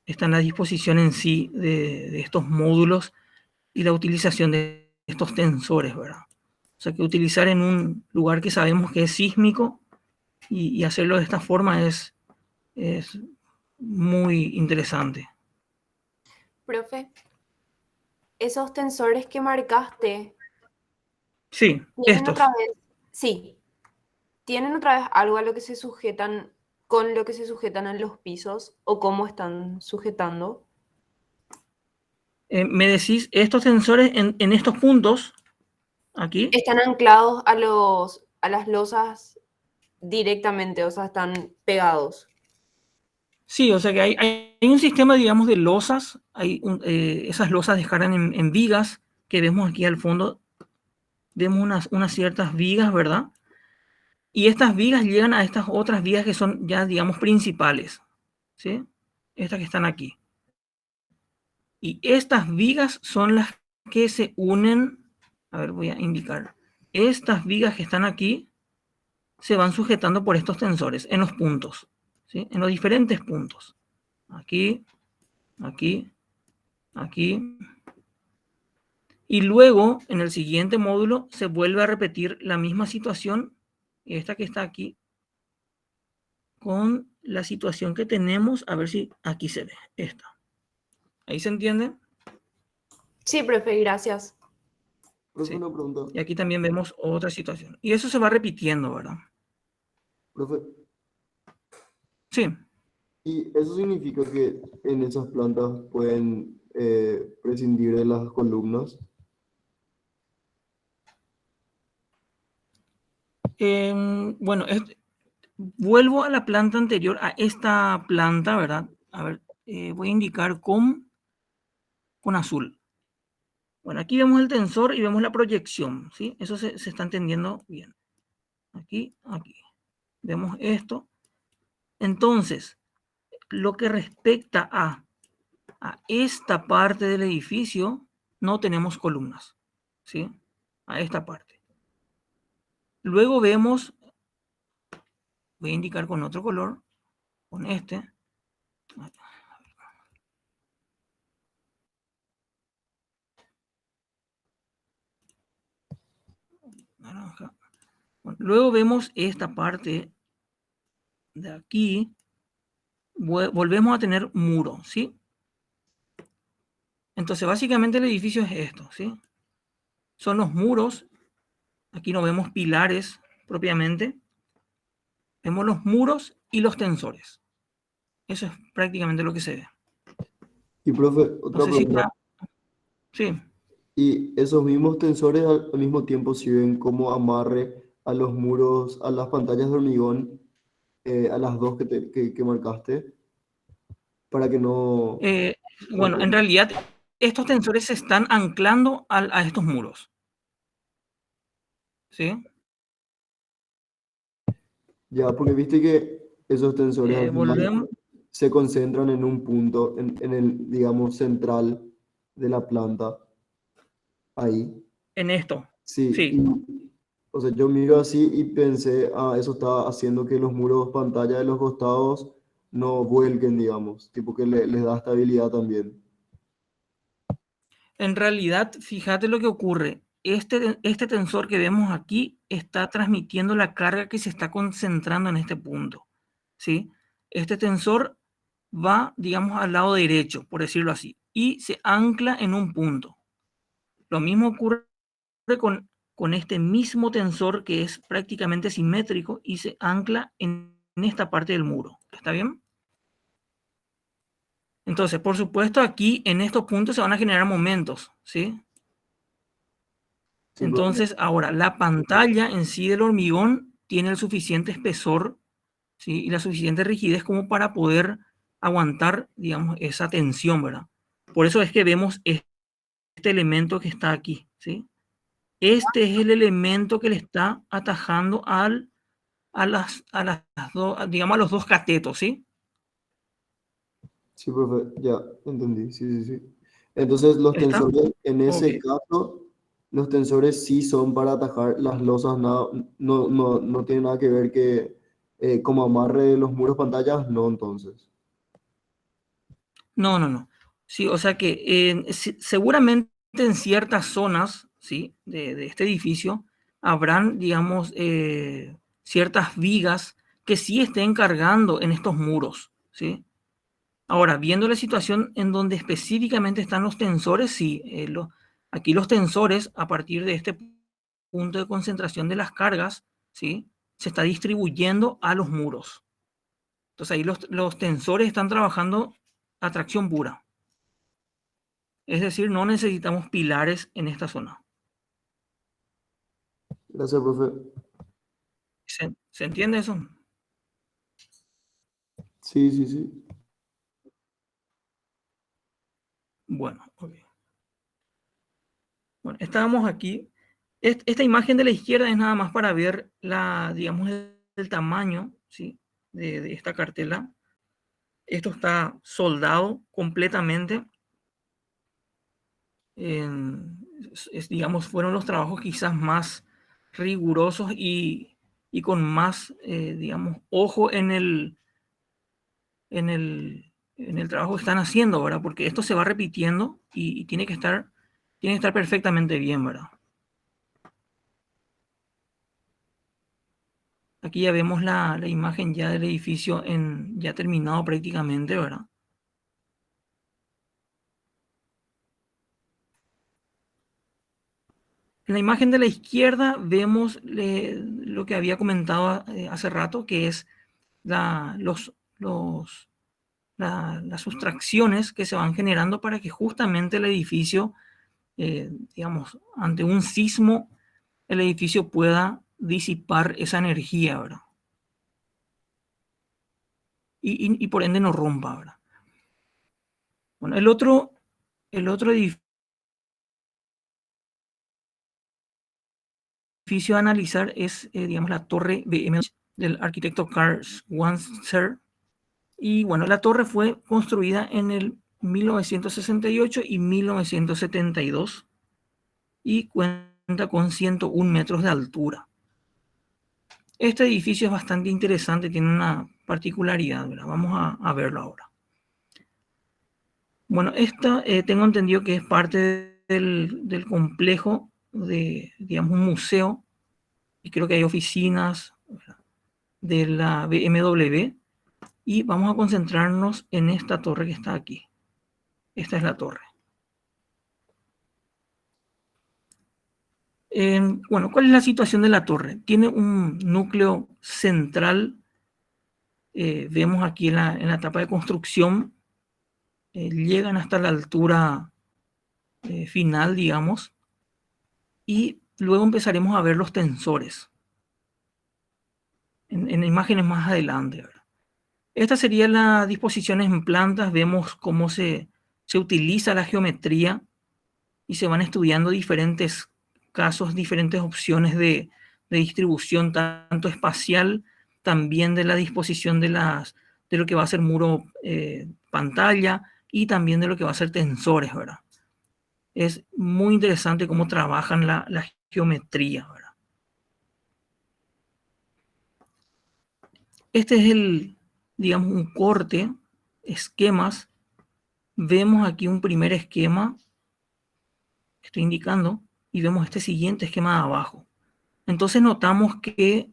está en la disposición en sí de estos módulos y la utilización de estos tensores, ¿verdad? O sea que utilizar en un lugar que sabemos que es sísmico y hacerlo de esta forma es muy interesante. Profe, esos tensores que marcaste, Sí, ¿tienen estos. otra vez? Sí, ¿tienen otra vez algo a lo que se sujetan, con lo que se sujetan en los pisos o cómo están sujetando? Me decís, estos tensores en estos puntos, aquí, Están anclados a las losas directamente, o sea, están pegados. sí, o sea que hay un sistema, digamos, de losas, esas losas descargan en vigas que vemos aquí al fondo, vemos unas ciertas vigas, ¿verdad? Y estas vigas llegan a estas otras vigas que son ya, digamos, principales, ¿sí? Estas que están aquí. Y estas vigas son las que se unen, a ver, voy a indicar, estas vigas que están aquí se van sujetando por estos tensores en los puntos, ¿sí? En los diferentes puntos. Aquí, aquí, aquí. Y luego, en el siguiente módulo, se vuelve a repetir la misma situación, esta que está aquí, con la situación que tenemos, a ver si aquí se ve, esta. ¿Ahí se entiende? Sí, profe, gracias. Profe, Sí. una pregunta. Y aquí también vemos otra situación. Y eso se va repitiendo, ¿verdad? Profe, Sí. ¿y eso significa que en esas plantas pueden prescindir de las columnas? Bueno, vuelvo a la planta anterior, a esta planta, ¿verdad? A ver, voy a indicar con azul. Bueno, aquí vemos el tensor y vemos la proyección, ¿sí? Eso se está entendiendo bien. Aquí, aquí. Vemos esto. Entonces, lo que respecta a esta parte del edificio, no tenemos columnas, ¿sí? A esta parte. Luego vemos, voy a indicar con otro color, con este. Naranja. Bueno, luego vemos esta parte de aquí. Volvemos a tener muro, ¿sí? Entonces, básicamente el edificio es esto, ¿sí? Son los muros. Aquí no vemos pilares propiamente. Vemos los muros y los tensores. Eso es prácticamente lo que se ve. Y profe, No otra sé si pregunta. está... Sí. ¿Y esos mismos tensores al mismo tiempo sirven como amarre a los muros, a las pantallas de hormigón, a las dos que marcaste, para que no... Eh, bueno, en realidad estos tensores se están anclando a estos muros, ¿sí? Ya, porque viste que esos tensores al final Volvemos se concentran en un punto, en el, digamos, central de la planta, ahí. en esto, Sí, sí. o sea, yo miro así y pensé, ah, eso está haciendo que los muros pantalla de los costados no vuelquen, digamos, tipo que les da estabilidad también. En realidad, fíjate lo que ocurre. Este tensor que vemos aquí está transmitiendo la carga que se está concentrando en este punto, ¿sí? Este tensor va, digamos, al lado derecho, por decirlo así, y se ancla en un punto. Lo mismo ocurre con este mismo tensor que es prácticamente simétrico y se ancla en esta parte del muro. ¿Está bien? Entonces, por supuesto, aquí en estos puntos se van a generar momentos, ¿sí? Sí, profe. Entonces, ahora, la pantalla en sí del hormigón tiene el suficiente espesor, ¿sí? Y la suficiente rigidez como para poder aguantar, digamos, esa tensión, ¿verdad? Por eso es que vemos este elemento que está aquí, ¿sí? este es el elemento que le está atajando a digamos, a los dos catetos, ¿sí? Sí, profe, ya entendí. Sí, sí, sí. Entonces, los ¿Está? tensores, en Ok. ese caso, los tensores sí son para atajar las losas, no tiene nada que ver que como amarre de los muros pantallas, no, entonces. No, no, no. Sí, o sea que seguramente en ciertas zonas, ¿sí? de este edificio habrán, digamos, ciertas vigas que sí estén cargando en estos muros, ¿sí? Ahora, viendo la situación en donde específicamente están los tensores, sí, aquí los tensores, a partir de este punto de concentración de las cargas, ¿sí? Se está distribuyendo a los muros. Entonces ahí los tensores están trabajando a tracción pura. Es decir, no necesitamos pilares en esta zona. Gracias, profe. ¿Se entiende eso? Sí, sí, sí. Bueno, ok. Bueno, estábamos aquí. Esta imagen de la izquierda es nada más para ver digamos, el tamaño, ¿sí? de esta cartela. Esto está soldado completamente. Digamos, fueron los trabajos quizás más rigurosos y con más, digamos, ojo en el trabajo que están haciendo, ¿verdad? Porque esto se va repitiendo y tiene que estar perfectamente bien, ¿verdad? Aquí ya vemos la imagen ya del edificio ya terminado prácticamente, ¿verdad? En la imagen de la izquierda vemos lo que había comentado hace rato, que es las sustracciones que se van generando para que justamente el edificio, digamos, ante un sismo, el edificio pueda disipar esa energía, ¿verdad? Y por ende no rompa, ¿verdad? Bueno, el otro edificio a analizar es, digamos, la torre BM del arquitecto Carl Schweitzer. Y bueno, la torre fue construida en el 1968 y 1972 y cuenta con 101 metros de altura. Este edificio es bastante interesante, tiene una particularidad, ¿verdad? Vamos a verlo ahora. Bueno, esta tengo entendido que es parte del complejo de, digamos, un museo, y creo que hay oficinas, ¿verdad?, de la BMW, y vamos a concentrarnos en esta torre que está aquí. Esta es la torre. Bueno, ¿cuál es la situación de la torre? Tiene un núcleo central. Vemos aquí en la etapa de construcción, llegan hasta la altura final, digamos, y luego empezaremos a ver los tensores en imágenes más adelante, ¿verdad? Esta sería la disposición en plantas. Vemos cómo se utiliza la geometría y se van estudiando diferentes casos, diferentes opciones de distribución, tanto espacial, también de la disposición de lo que va a ser muro pantalla y también de lo que va a ser tensores, ¿verdad? Es muy interesante cómo trabajan la geometría, ¿verdad? Este es digamos, un corte, esquemas. Vemos aquí un primer esquema que estoy indicando y vemos este siguiente esquema de abajo. Entonces notamos que,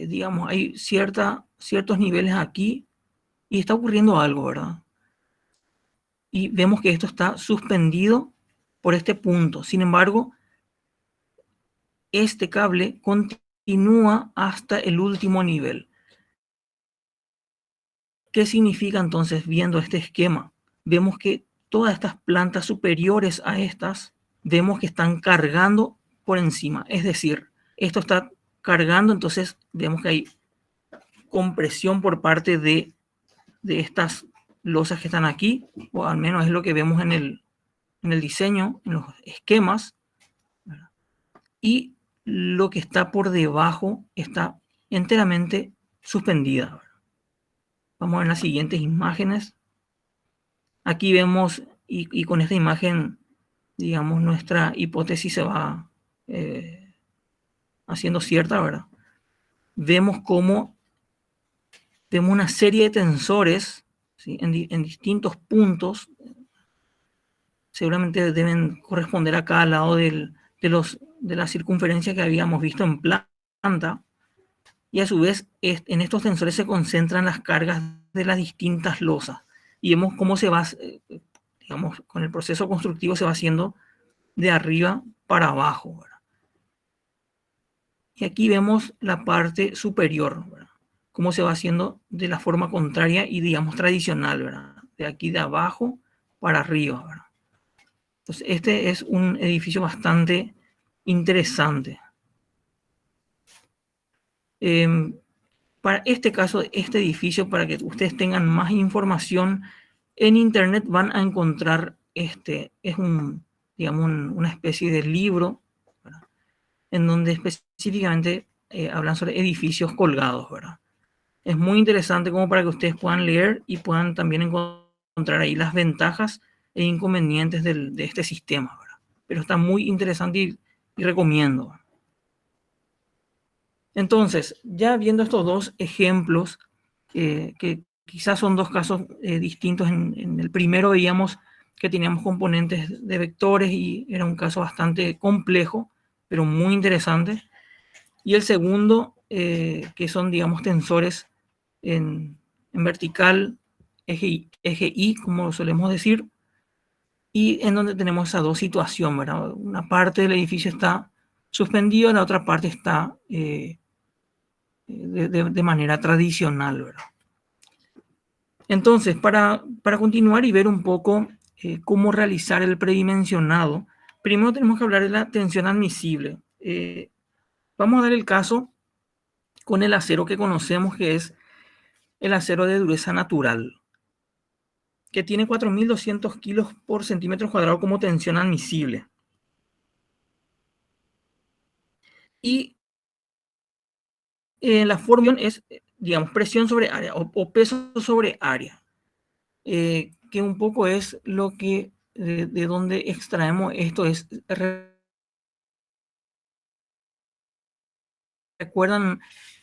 digamos, hay ciertos niveles aquí y está ocurriendo algo, ¿verdad? Y vemos que esto está suspendido por este punto. Sin embargo, este cable continúa hasta el último nivel. ¿Qué significa entonces viendo este esquema? Vemos que todas estas plantas superiores a estas, vemos que están cargando por encima. Es decir, esto está cargando, entonces vemos que hay compresión por parte de estas losas que están aquí, o al menos es lo que vemos en el diseño, en los esquemas. y lo que está por debajo está enteramente suspendida. Vamos a ver las siguientes imágenes. Aquí vemos, y con esta imagen, digamos, nuestra hipótesis se va haciendo cierta, ¿verdad? Vemos una serie de tensores, ¿sí? en distintos puntos. Seguramente deben corresponder a cada lado de la circunferencia que habíamos visto en planta. Y a su vez, en estos tensores se concentran las cargas de las distintas losas. Y vemos cómo se va, digamos, con el proceso constructivo se va haciendo de arriba para abajo, ¿verdad? Y aquí vemos la parte superior, ¿verdad? Cómo se va haciendo de la forma contraria y, digamos, tradicional, ¿verdad? De aquí de abajo para arriba, ¿verdad? Entonces, este es un edificio bastante interesante. Para este caso, este edificio, para que ustedes tengan más información, en internet van a encontrar es digamos, una especie de libro, ¿verdad? En donde específicamente hablan sobre edificios colgados, ¿verdad? Es muy interesante como para que ustedes puedan leer y puedan también encontrar ahí las ventajas e inconvenientes de este sistema, ¿verdad? Pero está muy interesante y recomiendo. Entonces, ya viendo estos dos ejemplos, que quizás son dos casos distintos. En el primero veíamos que teníamos componentes de vectores y era un caso bastante complejo, pero muy interesante. Y el segundo, que son, digamos, tensores en vertical, eje Y, como solemos decir, y en donde tenemos esas dos situaciones, ¿verdad? Una parte del edificio está suspendido, la otra parte está de manera tradicional, ¿verdad? Entonces, para continuar y ver un poco cómo realizar el predimensionado, primero tenemos que hablar de la tensión admisible. Vamos a dar el caso con el acero que conocemos, que es el acero de dureza natural, que tiene 4.200 kilos por centímetro cuadrado como tensión admisible. Y la fórmula es, digamos, presión sobre área o peso sobre área, que un poco es lo que, de donde extraemos esto. ¿Recuerdan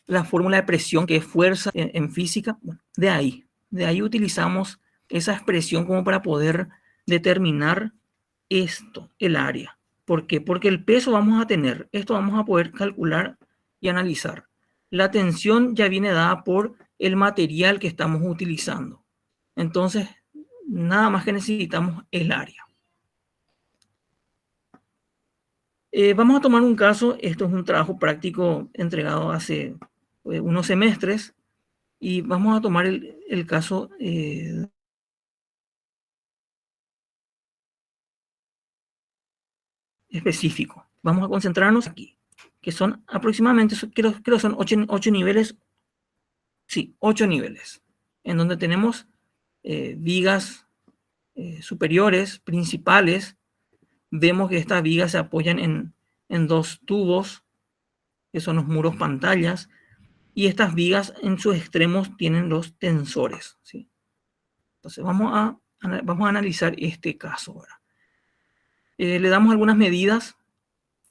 la fórmula de presión, que es fuerza en física? Bueno, de ahí utilizamos esa expresión como para poder determinar esto, el área. ¿Por qué? Porque el peso vamos a tener, esto vamos a poder calcular y analizar. La tensión ya viene dada por el material que estamos utilizando. Entonces, nada más que necesitamos el área. Vamos a tomar un caso. Esto es un trabajo práctico entregado hace unos semestres, y vamos a tomar el caso específico. Vamos a concentrarnos aquí, que son aproximadamente, creo son 8 niveles. Sí, 8 niveles, en donde tenemos vigas superiores, principales. Vemos que estas vigas se apoyan en dos tubos, que son los muros pantallas, y estas vigas en sus extremos tienen los tensores, ¿sí? Entonces vamos a analizar este caso ahora. Le damos algunas medidas.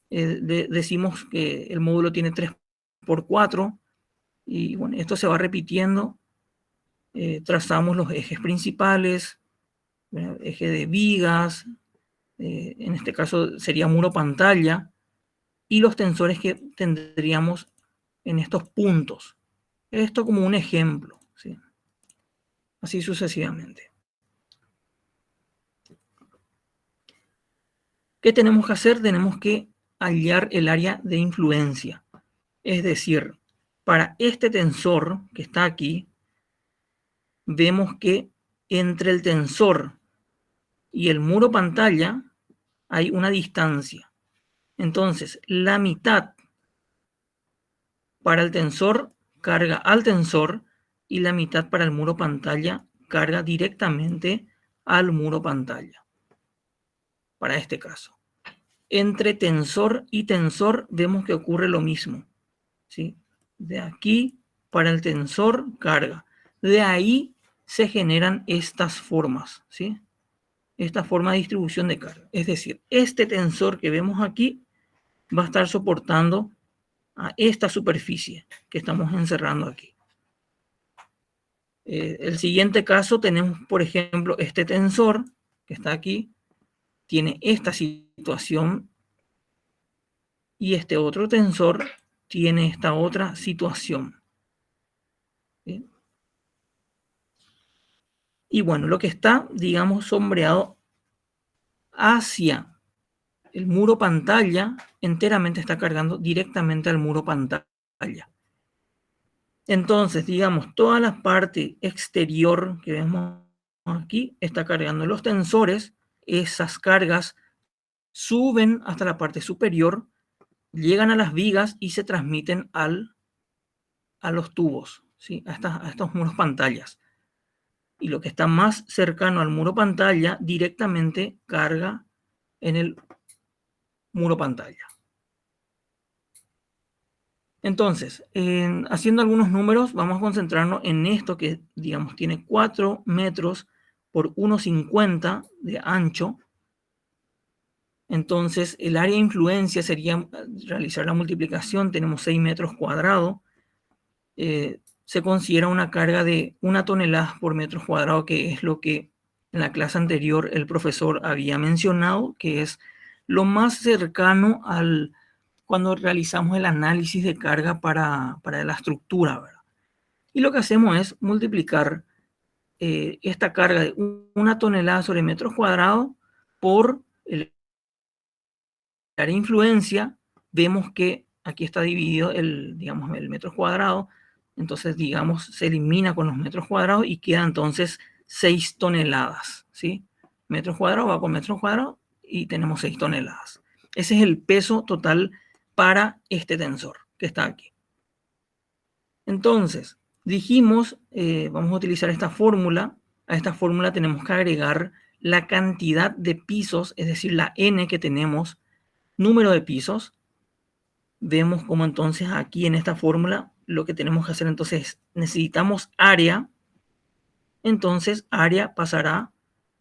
Decimos que el módulo tiene 3×4, y bueno, esto se va repitiendo. Trazamos los ejes principales, eje de vigas, en este caso sería muro pantalla, y los tensores que tendríamos en estos puntos. Esto como un ejemplo, ¿sí? Así sucesivamente. ¿Qué tenemos que hacer? Tenemos que hallar el área de influencia. Es decir, para este tensor que está aquí, vemos que entre el tensor y el muro pantalla hay una distancia. Entonces, la mitad para el tensor carga al tensor, y la mitad para el muro pantalla carga directamente al muro pantalla, para este caso. entre tensor y tensor vemos que ocurre lo mismo, ¿sí? De aquí para el tensor carga. De ahí se generan estas formas, ¿sí? Esta forma de distribución de carga. Es decir, este tensor que vemos aquí va a estar soportando a esta superficie que estamos encerrando aquí. El siguiente caso tenemos, por ejemplo, este tensor que está aquí, tiene esta situación y este otro tensor tiene esta otra situación. ¿Sí? Y bueno, lo que está, digamos, sombreado hacia el muro pantalla, enteramente está cargando directamente al muro pantalla. Entonces, digamos, toda la parte exterior que vemos aquí está cargando los tensores. Esas cargas suben hasta la parte superior, llegan a las vigas y se transmiten a los tubos, ¿sí? a estos muros pantallas. Y lo que está más cercano al muro pantalla directamente carga en el muro pantalla. Entonces, haciendo algunos números, vamos a concentrarnos en esto que, digamos, tiene 4 metros por 1,50 de ancho. Entonces, el área de influencia sería realizar la multiplicación. Tenemos 6 metros cuadrados. Se considera una carga de 1 tonelada por metro cuadrado, que es lo que en la clase anterior el profesor había mencionado, que es lo más cercano al cuando realizamos el análisis de carga para la estructura, ¿verdad? Y lo que hacemos es multiplicar esta carga de 1 tonelada sobre metros cuadrados por el área de influencia. Vemos que aquí está dividido digamos, el metro cuadrado. Entonces, digamos, se elimina con los metros cuadrados y queda entonces 6 toneladas, ¿sí? Metros cuadrados va con metros cuadrados y tenemos 6 toneladas. Ese es el peso total para este tensor que está aquí. Entonces, dijimos, vamos a utilizar esta fórmula. A esta fórmula tenemos que agregar la cantidad de pisos, es decir, la n que tenemos, número de pisos. Vemos como entonces aquí en esta fórmula lo que tenemos que hacer entonces es, necesitamos área. Entonces, área pasará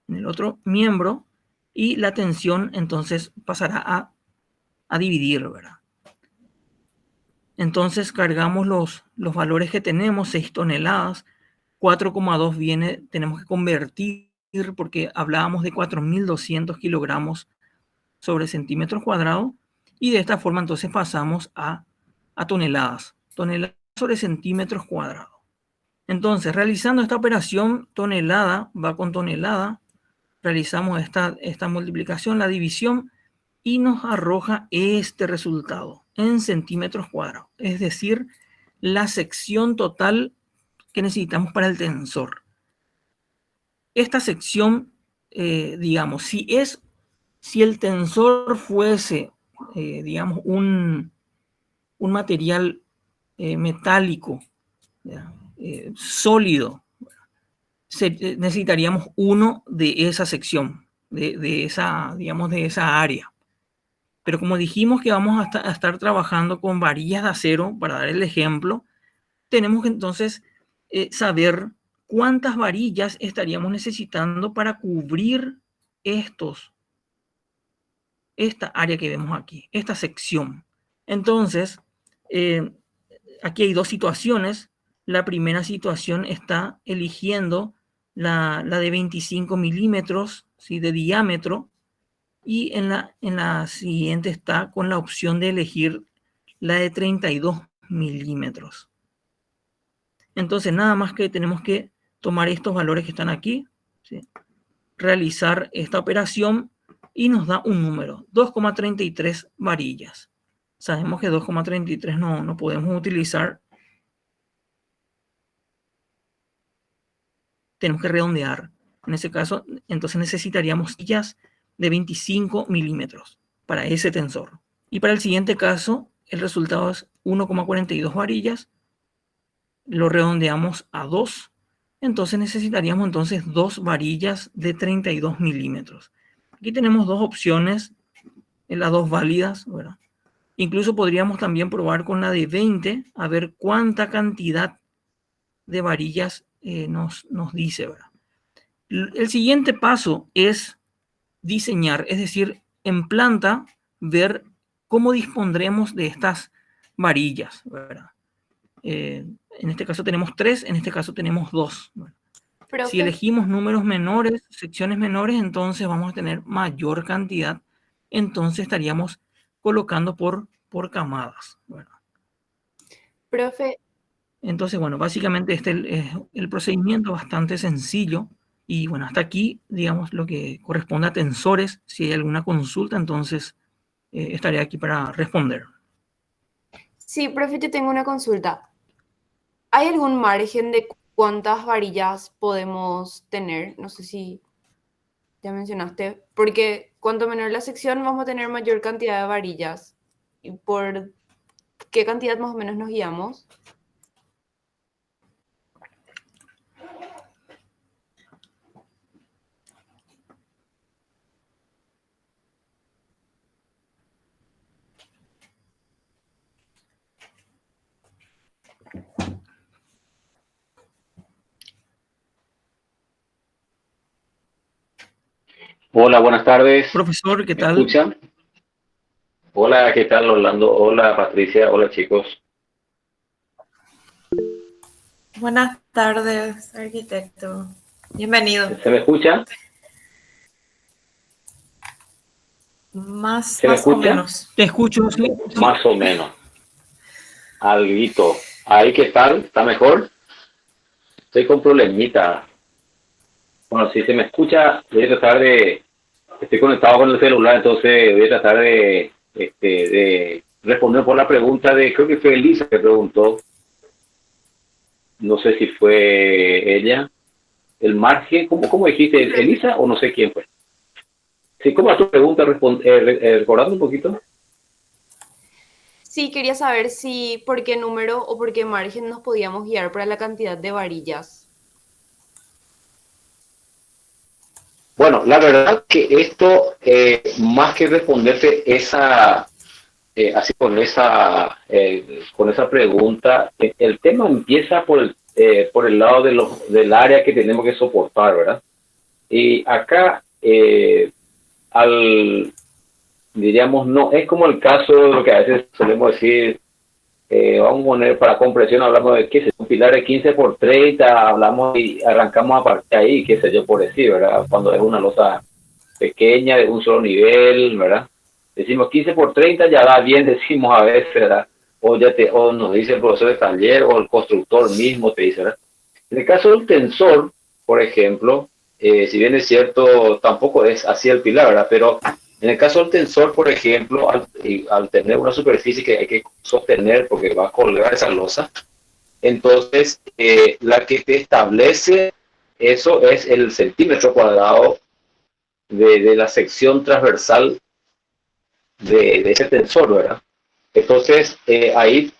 en el otro miembro y la tensión entonces pasará a dividir, ¿verdad? Entonces cargamos los valores que tenemos, 6 toneladas, 4,2 viene, tenemos que convertir porque hablábamos de 4.200 kilogramos sobre centímetros cuadrados y de esta forma entonces pasamos a toneladas, toneladas sobre centímetros cuadrados. Entonces, realizando esta operación, tonelada va con tonelada, realizamos esta multiplicación, la división, y nos arroja este resultado en centímetros cuadrados, es decir, la sección total que necesitamos para el tensor. Esta sección, digamos, si el tensor fuese, digamos, un material metálico, sólido, necesitaríamos uno de esa sección, de esa área. Pero como dijimos que vamos a estar trabajando con varillas de acero, para dar el ejemplo, tenemos que entonces saber cuántas varillas estaríamos necesitando para cubrir esta área que vemos aquí, esta sección. Entonces, aquí hay dos situaciones. La primera situación está eligiendo la de 25 milímetros, ¿sí?, de diámetro, y en la siguiente está con la opción de elegir la de 32 milímetros. Entonces, nada más que tenemos que tomar estos valores que están aquí, ¿sí?, realizar esta operación y nos da un número, 2,33 varillas. Sabemos que 2,33 no podemos utilizar. Tenemos que redondear. En ese caso, entonces necesitaríamos varillas de 25 milímetros para ese tensor. Y para el siguiente caso, el resultado es 1,42 varillas. Lo redondeamos a 2. Entonces necesitaríamos entonces 2 varillas de 32 milímetros. Aquí tenemos dos opciones las dos válidas, ¿verdad? Incluso podríamos también probar con la de 20 a ver cuánta cantidad de varillas nos dice, ¿verdad? El siguiente paso es diseñar, es decir, en planta ver cómo dispondremos de estas varillas, ¿verdad? En este caso tenemos 3, en este caso tenemos 2. Si Profe, elegimos números menores, secciones menores, entonces vamos a tener mayor cantidad. Entonces estaríamos colocando por camadas. Bueno, profe, entonces, bueno, básicamente este es el procedimiento bastante sencillo. Y bueno, hasta aquí, digamos, lo que corresponde a tensores. Si hay alguna consulta, entonces estaré aquí para responder. sí, profe, yo tengo una consulta. ¿Hay algún margen de cuántas varillas podemos tener? No sé si ya mencionaste, porque cuanto menor la sección, vamos a tener mayor cantidad de varillas. ¿Y por qué cantidad más o menos nos guiamos? Hola, buenas tardes. Profesor, ¿qué ¿Me tal? escuchan? Hola, ¿qué tal, Orlando? Hola, Patricia. Hola, chicos. Buenas tardes, arquitecto. Bienvenido. ¿Se me escucha? Más ¿Se me o escucha? menos. Te escucho, sí. Más o menos. Alguito. ¿Ahí qué tal? ¿Está mejor? Estoy con problemita. Bueno, si se me escucha, voy a tratar de... Estoy conectado con el celular, entonces voy a tratar de responder por la pregunta de... Creo que fue Elisa que preguntó. No sé si fue ella. El margen, ¿cómo dijiste? ¿Elisa o no sé quién fue? Sí, ¿cómo a tu pregunta? Recordando un poquito. Sí, quería saber si por qué número o por qué margen nos podíamos guiar para la cantidad de varillas. Bueno, la verdad que esto, más que responderte así con esa pregunta, el tema empieza por el lado del área que tenemos que soportar, ¿verdad? Y acá, diríamos, no, es como el caso de lo que a veces solemos decir, vamos a poner para compresión, hablamos de qué sé, un pilar de 15 por 30, hablamos y arrancamos a partir de ahí, qué sé yo, por decir, ¿verdad? Cuando es una losa pequeña, de un solo nivel, ¿verdad? Decimos 15 por 30, ya da bien, decimos a veces, ¿verdad? O nos dice el profesor de taller o el constructor mismo te dice, ¿verdad? En el caso del tensor, por ejemplo, si bien es cierto, tampoco es así el pilar, ¿verdad? Pero en el caso del tensor, por ejemplo, al tener una superficie que hay que sostener porque va a colgar esa losa, entonces la que te establece eso es el centímetro cuadrado de la sección transversal de ese tensor, ¿verdad? Entonces, ahí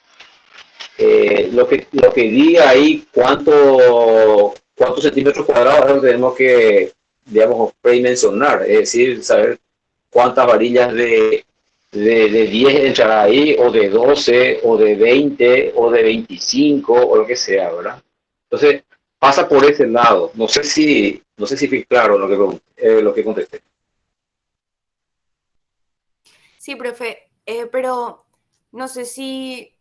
lo que diga ahí cuántos centímetros cuadrados es lo que tenemos que, digamos, predimensionar, es decir, saber cuántas varillas de 10 entrará ahí, o de 12 o de 20 o de 25 o lo que sea, ¿verdad? Entonces, pasa por ese lado. No sé si fui claro lo que contesté. Sí, profe, pero no sé si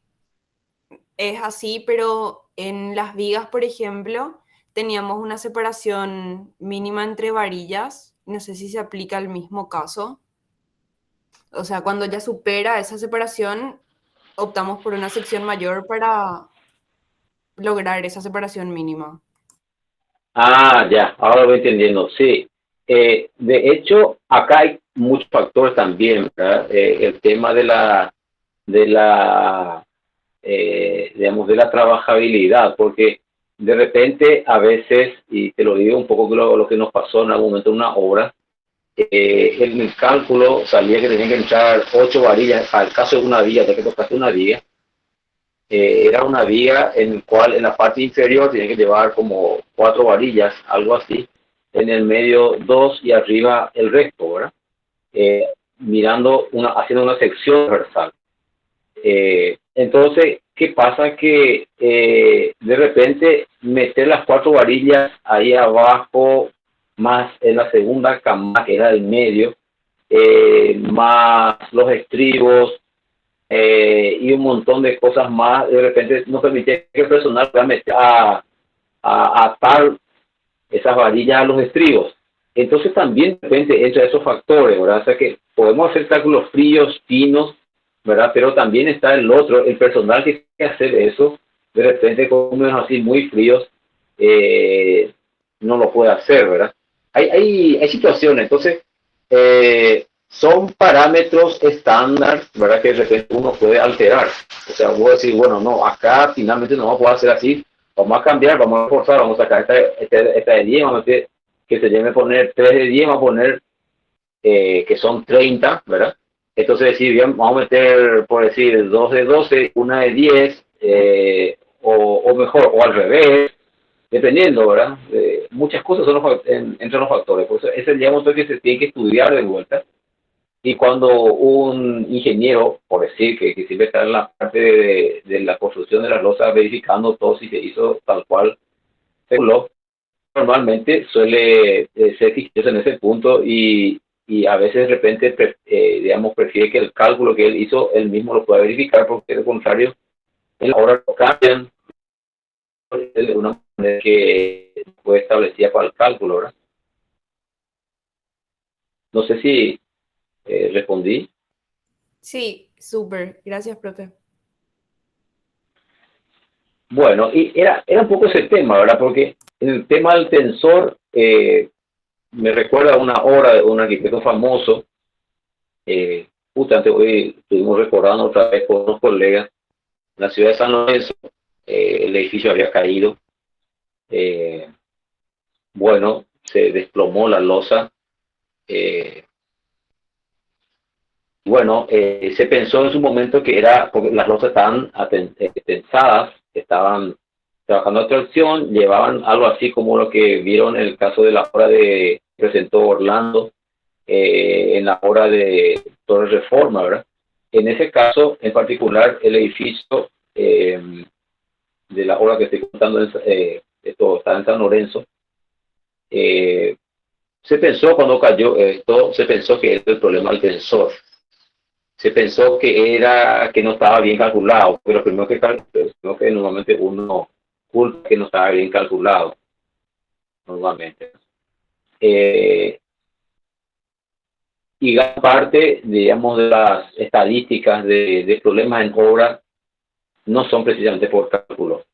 es así, pero en las vigas, por ejemplo, teníamos una separación mínima entre varillas. No sé si se aplica el mismo caso. O sea, cuando ya supera esa separación, optamos por una sección mayor para lograr esa separación mínima. Ah, ya, ahora lo voy entendiendo, sí. De hecho, acá hay muchos factores también, ¿verdad? El tema digamos, de la trabajabilidad, porque de repente a veces, y te lo digo un poco lo que nos pasó en algún momento en una obra, en el cálculo salía que tenían que entrar 8 varillas, al caso de una viga, ya que tocaste una viga, era una viga en el cual en la parte inferior tenía que llevar como 4 varillas, algo así, en el medio 2 y arriba el resto, ¿verdad? haciendo una sección transversal. Entonces, ¿qué pasa? Que de repente meter las 4 varillas ahí abajo, más en la segunda cama, que era del medio, más los estribos, y un montón de cosas más, de repente no permitía que el personal pueda meter a atar esas varillas a los estribos. Entonces también de repente entra esos factores, ¿verdad? O sea que podemos hacer cálculos fríos, finos, ¿verdad? Pero también está el otro, el personal que tiene que hacer eso, de repente con números así muy fríos, no lo puede hacer, ¿verdad? Hay situaciones, entonces, son parámetros estándar, ¿verdad? Que de repente uno puede alterar. O sea, voy a decir, bueno, no, acá finalmente no vamos a poder hacer así, vamos a cambiar, vamos a forzar, vamos a sacar esta de 10, vamos a meter que se lleve a poner 3 de 10, vamos a poner que son 30, ¿verdad? Entonces, si bien vamos a meter, por decir, 2 de 12, 1 de 10, o mejor, o al revés, dependiendo, ¿verdad? Muchas cosas son entre los factores. Por eso ese digamos que se tiene que estudiar de vuelta. Y cuando un ingeniero, por decir, que siempre está en la parte de la construcción de las losas, verificando todo si se hizo tal cual se logró, normalmente suele ser quisquilloso en ese punto y a veces de repente, digamos, prefiere que el cálculo que él hizo, él mismo lo pueda verificar, porque de lo contrario, en la hora lo cambian de una manera que fue establecida para el cálculo, ¿verdad? No sé si respondí. Sí, súper. Gracias, profe. Bueno, y era un poco ese tema, ¿verdad? Porque en el tema del tensor, me recuerda una obra de un arquitecto famoso. Justamente hoy estuvimos recordando otra vez con unos colegas, en la ciudad de San Lorenzo, el edificio había caído. Bueno, se desplomó la losa. Bueno, se pensó en su momento que era porque las losas estaban tensadas, estaban trabajando a tracción, llevaban algo así como lo que vieron en el caso de la obra de presentó Orlando, en la obra de Torre Reforma, ¿verdad? En ese caso, en particular, el edificio de la obra que estoy contando, esto está en San Lorenzo, se pensó cuando cayó esto, se pensó que era el problema del tensor. Se pensó que no estaba bien calculado, pero primero que normalmente uno culpa que no estaba bien calculado, normalmente. Y gran parte, digamos, de las estadísticas de problemas en obra no son precisamente por cálculo.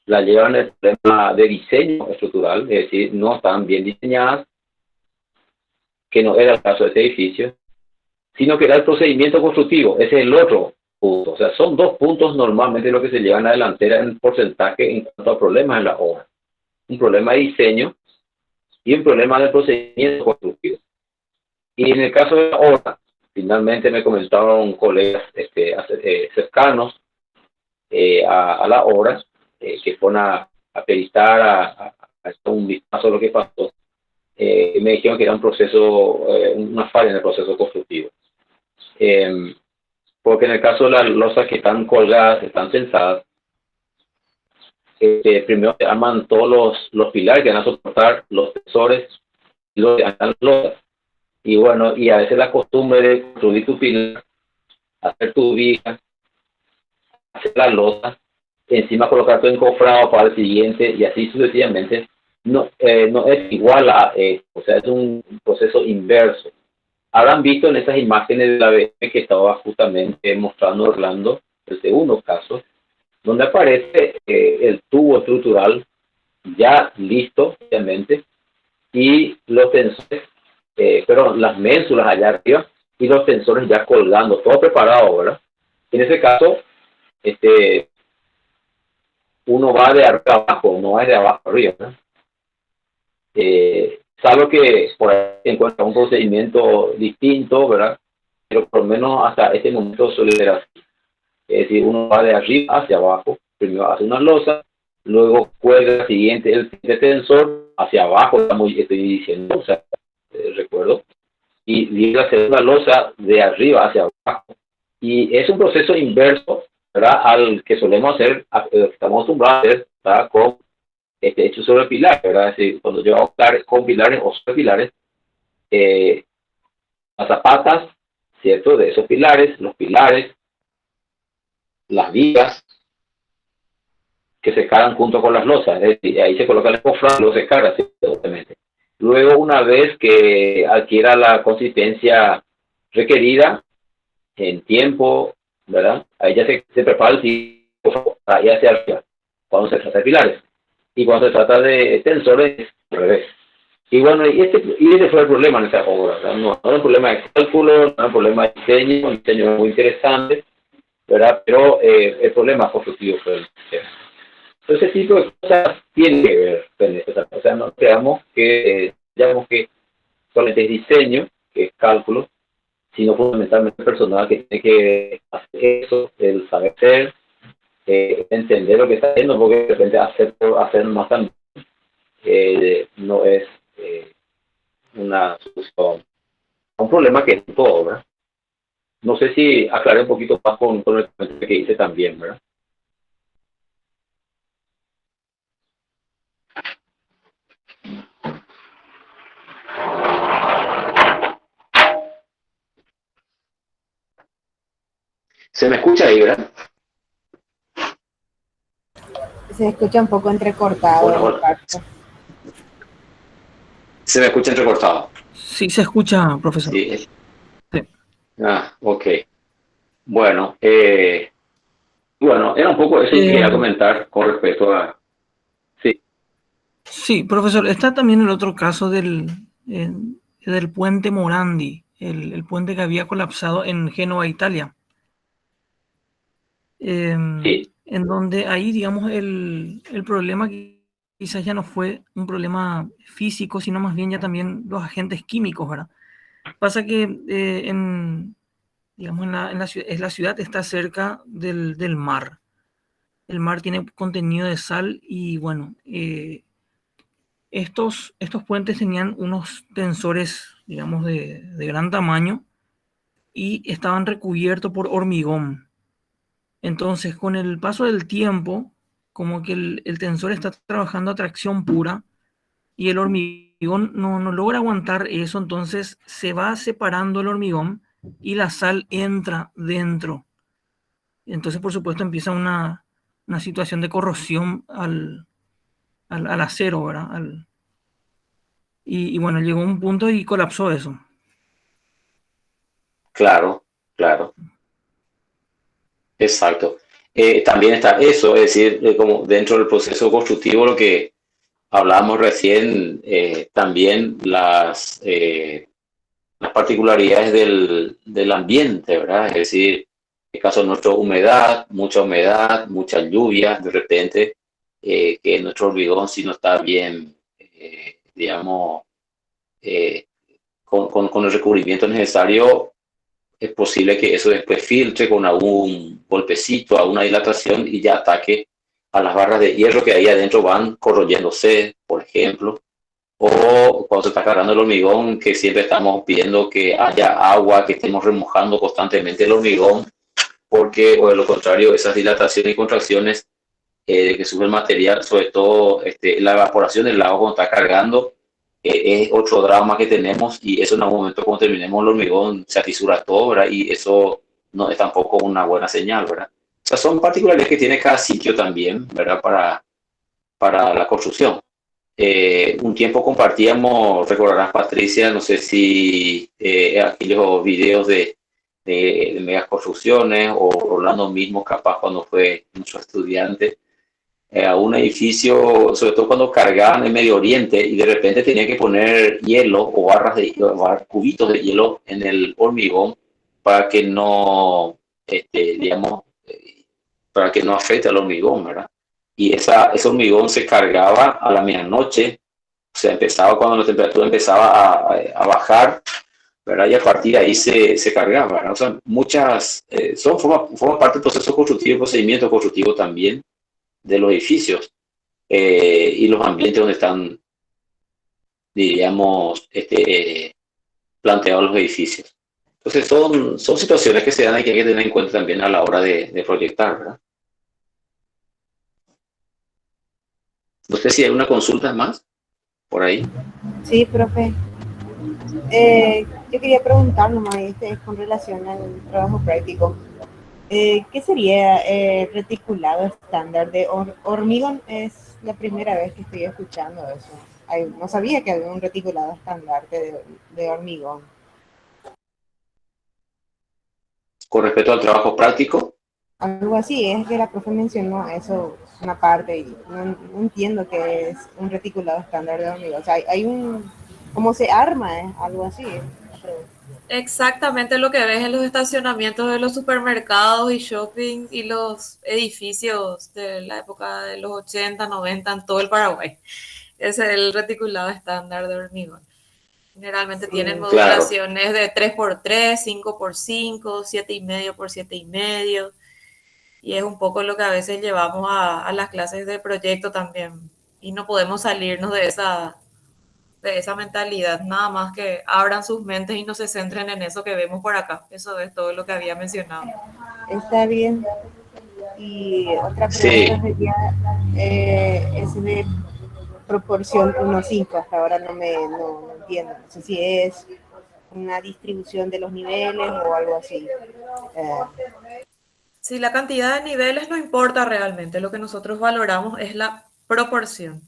La llevan el problema de diseño estructural, es decir, no están bien diseñadas, que no era el caso de este edificio, sino que era el procedimiento constructivo. Ese es el otro punto. O sea, son 2 puntos normalmente lo que se llevan a la delantera en porcentaje en cuanto a problemas en la obra. Un problema de diseño y un problema de procedimiento constructivo. Y en el caso de la obra, finalmente me comentaron colegas cercanos a la obra, que fueron a peritar, a un vistazo a lo que pasó, me dijeron que era un proceso, una falla en el proceso constructivo. Porque en el caso de las losas que están colgadas, están tensadas, primero se arman todos los pilares que van a soportar los tensores y los que están losas. Y bueno, y a veces la costumbre de construir tu pilar, hacer tu viga, hacer la losa, encima colocar tu encofrado para el siguiente y así sucesivamente, no es igual a o sea, es un proceso inverso. Habrán visto en esas imágenes de la BM que estaba justamente mostrando Orlando, el segundo caso, donde aparece el tubo estructural ya listo, obviamente, y los tensores, las ménsulas allá arriba y los tensores ya colgando, todo preparado, ¿verdad? En ese caso, uno va de arriba abajo, no va de abajo arriba, ¿verdad? Salvo que por ahí se encuentra un procedimiento distinto, ¿verdad? Pero por lo menos hasta este momento suele ser así. Es decir, uno va de arriba hacia abajo, primero hace una losa, luego cuelga el siguiente tensor hacia abajo, estoy diciendo, o sea, recuerdo, y viene la segunda losa de arriba hacia abajo. Y es un proceso inverso, ¿verdad?, al que solemos hacer, estamos acostumbrados a hacer, ¿verdad?, con hechos sobre pilares, ¿verdad? Es decir, cuando yo hago con pilares o sobre pilares, las zapatas, ¿cierto?, de esos pilares, los pilares, las vigas, que se cargan junto con las losas, es decir, ahí se coloca el cofrado, luego se carga, ¿sí?, obviamente. Luego, una vez que adquiera la consistencia requerida en tiempo, ¿verdad?, ahí ya se prepara el sitio, ahí hacia arriba, cuando se trata de pilares. Y cuando se trata de tensores, al revés. Y bueno, y ese fue el problema en esa obra, ¿verdad? No era un problema de cálculo, no era un problema de diseño, un diseño muy interesante, ¿verdad? Pero el problema constructivo fue el sistema. Entonces, ese tipo de cosas tiene que ver con esto. O sea, no creamos que, solamente es diseño, que es cálculo, sino fundamentalmente el personal que tiene que hacer eso, el saber ser, entender lo que está haciendo, porque de repente hacer más también no es una solución a un problema que es todo, ¿verdad? No sé si aclaré un poquito más con el comentario que hice también, ¿verdad? ¿Se me escucha ahí, verdad? Se escucha un poco entrecortado, Bueno, Ricardo. se me escucha entrecortado. Sí, se escucha, profesor. Sí. Sí. Ok. Bueno, era un poco eso que quería comentar con respecto a... Sí. Sí, profesor, está también el otro caso del puente Morandi, el puente que había colapsado en Génova, Italia. Sí. En donde ahí, digamos, el problema quizás ya no fue un problema físico, sino más bien ya también los agentes químicos, ¿verdad? Pasa que digamos, la ciudad está cerca del mar. El mar tiene contenido de sal y, bueno, estos puentes tenían unos tensores, digamos, de gran tamaño y estaban recubiertos por hormigón. Entonces, con el paso del tiempo, como que el tensor está trabajando a tracción pura y el hormigón no logra aguantar eso, entonces se va separando el hormigón y la sal entra dentro. Entonces, por supuesto, empieza una situación de corrosión al acero, ¿verdad? Y bueno, llegó un punto y colapsó eso. Claro. Exacto. También está eso, es decir, como dentro del proceso constructivo, lo que hablábamos recién, también las particularidades del ambiente, ¿verdad? Es decir, en el caso nuestro, mucha humedad, mucha lluvia, de repente, que nuestro hormigón, si no está bien, digamos, con el recubrimiento necesario, es posible que eso después filtre con algún golpecito, a una dilatación y ya ataque a las barras de hierro que ahí adentro van corroyéndose, por ejemplo. O cuando se está cargando el hormigón, que siempre estamos pidiendo que haya agua, que estemos remojando constantemente el hormigón, porque, o de lo contrario, esas dilataciones y contracciones de que sube el material, sobre todo la evaporación del agua cuando está cargando, es otro drama que tenemos, y eso en algún momento cuando terminemos el hormigón se atisura todo, ¿verdad? Y eso no es tampoco una buena señal, ¿verdad? O sea, son particularidades que tiene cada sitio también, ¿verdad? Para la construcción. Un tiempo compartíamos, recordarás, Patricia, no sé si aquellos videos de megas construcciones, o Orlando mismo, capaz cuando fue nuestro estudiante, a un edificio, sobre todo cuando cargaban en Medio Oriente y de repente tenían que poner hielo o cubitos de hielo en el hormigón para que no, digamos, para que no afecte al hormigón, ¿verdad? Y ese hormigón se cargaba a la medianoche, o sea, empezaba cuando la temperatura empezaba a bajar, ¿verdad? Y a partir de ahí se cargaba, ¿verdad? O sea, muchas, forma parte del proceso constructivo, el procedimiento constructivo también de los edificios, y los ambientes donde están, diríamos, planteados los edificios. Entonces son situaciones que se dan y que hay que tener en cuenta también a la hora de proyectar, ¿verdad? No sé si hay una consulta más por ahí. Sí, profe. Yo quería preguntar nomás, es con relación al trabajo práctico. ¿Qué sería reticulado estándar de hormigón? Es la primera vez que estoy escuchando eso. No sabía que había un reticulado estándar de hormigón. Con respecto al trabajo práctico, Algo así, es que la profe mencionó eso, una parte, y no entiendo qué es un reticulado estándar de hormigón. O sea, hay un, ¿cómo se arma? Algo así. Exactamente lo que ves en los estacionamientos de los supermercados y shopping y los edificios de la época de los 80, 90 en todo el Paraguay. Ese es el reticulado estándar de hormigón. Generalmente tienen Sí, claro, modulaciones de 3x3, 5x5, 7,5 por 7,5. Y es un poco lo que a veces llevamos a las clases de proyecto también. Y no podemos salirnos de esa mentalidad, nada más que abran sus mentes y no se centren en eso que vemos por acá. Eso es todo lo que había mencionado. está bien. Y otra pregunta sí, sería, es de proporción 1:5, hasta ahora no entiendo. No sé si es una distribución de los niveles o algo así. Si la cantidad de niveles no importa realmente, lo que nosotros valoramos es la proporción,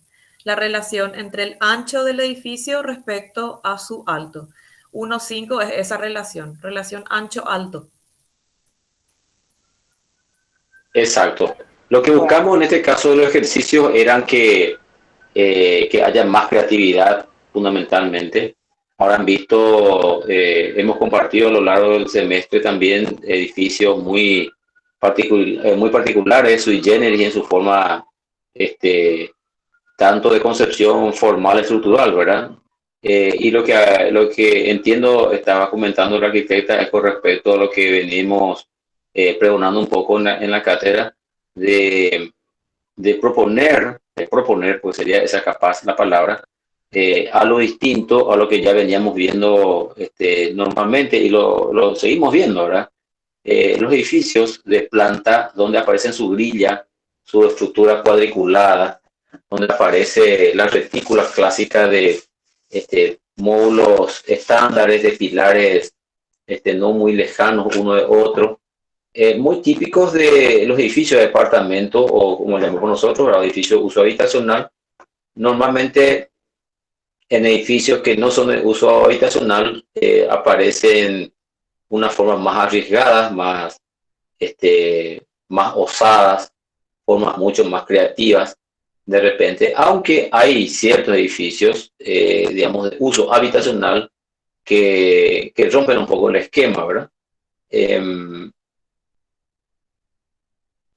la relación entre el ancho del edificio respecto a su alto. 1,5 es esa relación ancho-alto. exacto. Lo que Bueno, buscamos en este caso de los ejercicios eran que haya más creatividad fundamentalmente. Ahora han visto, hemos compartido a lo largo del semestre también edificios muy particulares, sui generis en su forma, tanto de concepción formal estructural, ¿verdad? Y lo que entiendo, estaba comentando la arquitecta, es con respecto a lo que venimos pregonando un poco en la cátedra, de, de proponer, pues sería esa capaz la palabra, algo distinto a lo que ya veníamos viendo normalmente y lo seguimos viendo, ¿verdad? Los edificios de planta donde aparecen su grilla, su estructura cuadriculada, donde aparece la retícula clásica de módulos estándares de pilares no muy lejanos uno de otro, muy típicos de los edificios de departamento o como llamamos nosotros, los edificios de uso habitacional. Normalmente en edificios que no son de uso habitacional aparecen unas formas más arriesgadas, más osadas, formas mucho más creativas de repente, aunque hay ciertos edificios, digamos, de uso habitacional que rompen un poco el esquema, ¿verdad?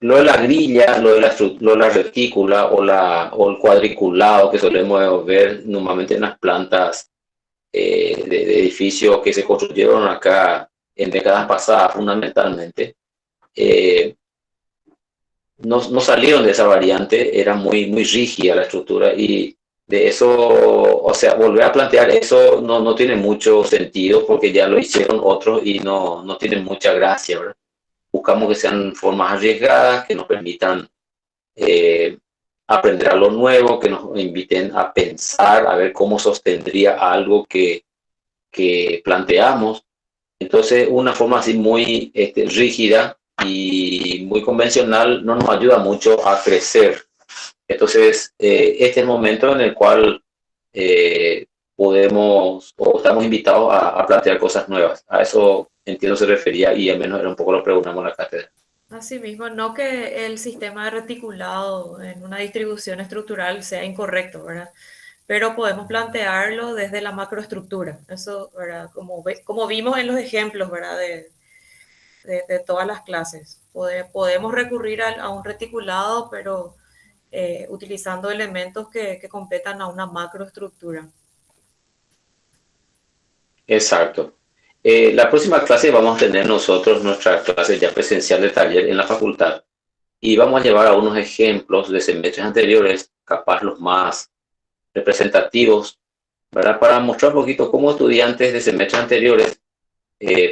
Lo de la grilla, lo de la retícula o el cuadriculado que solemos ver normalmente en las plantas de edificios que se construyeron acá en décadas pasadas fundamentalmente, no salieron de esa variante, era muy rígida la estructura y de eso, o sea, volver a plantear eso no tiene mucho sentido porque ya lo hicieron otros y no tiene mucha gracia, ¿verdad? Buscamos que sean formas arriesgadas, que nos permitan aprender a lo nuevo, que nos inviten a pensar, a ver cómo sostendría algo que planteamos. Entonces, una forma así muy rígida y muy convencional no nos ayuda mucho a crecer. Entonces, este es el momento en el cual podemos o estamos invitados a plantear cosas nuevas. A eso entiendo se refería y al menos era un poco lo que preguntamos en la cátedra. Asimismo, no que el sistema de reticulado en una distribución estructural sea incorrecto, ¿verdad? Pero podemos plantearlo desde la macroestructura. Eso, ¿verdad? Como vimos en los ejemplos, ¿verdad? De todas las clases. Podemos recurrir a un reticulado, pero utilizando elementos que competan a una macroestructura. Exacto. La próxima clase vamos a tener nosotros nuestra clase ya presencial de taller en la facultad y vamos a llevar a unos ejemplos de semestres anteriores, capaz los más representativos ¿verdad? Para mostrar un poquito cómo estudiantes de semestres anteriores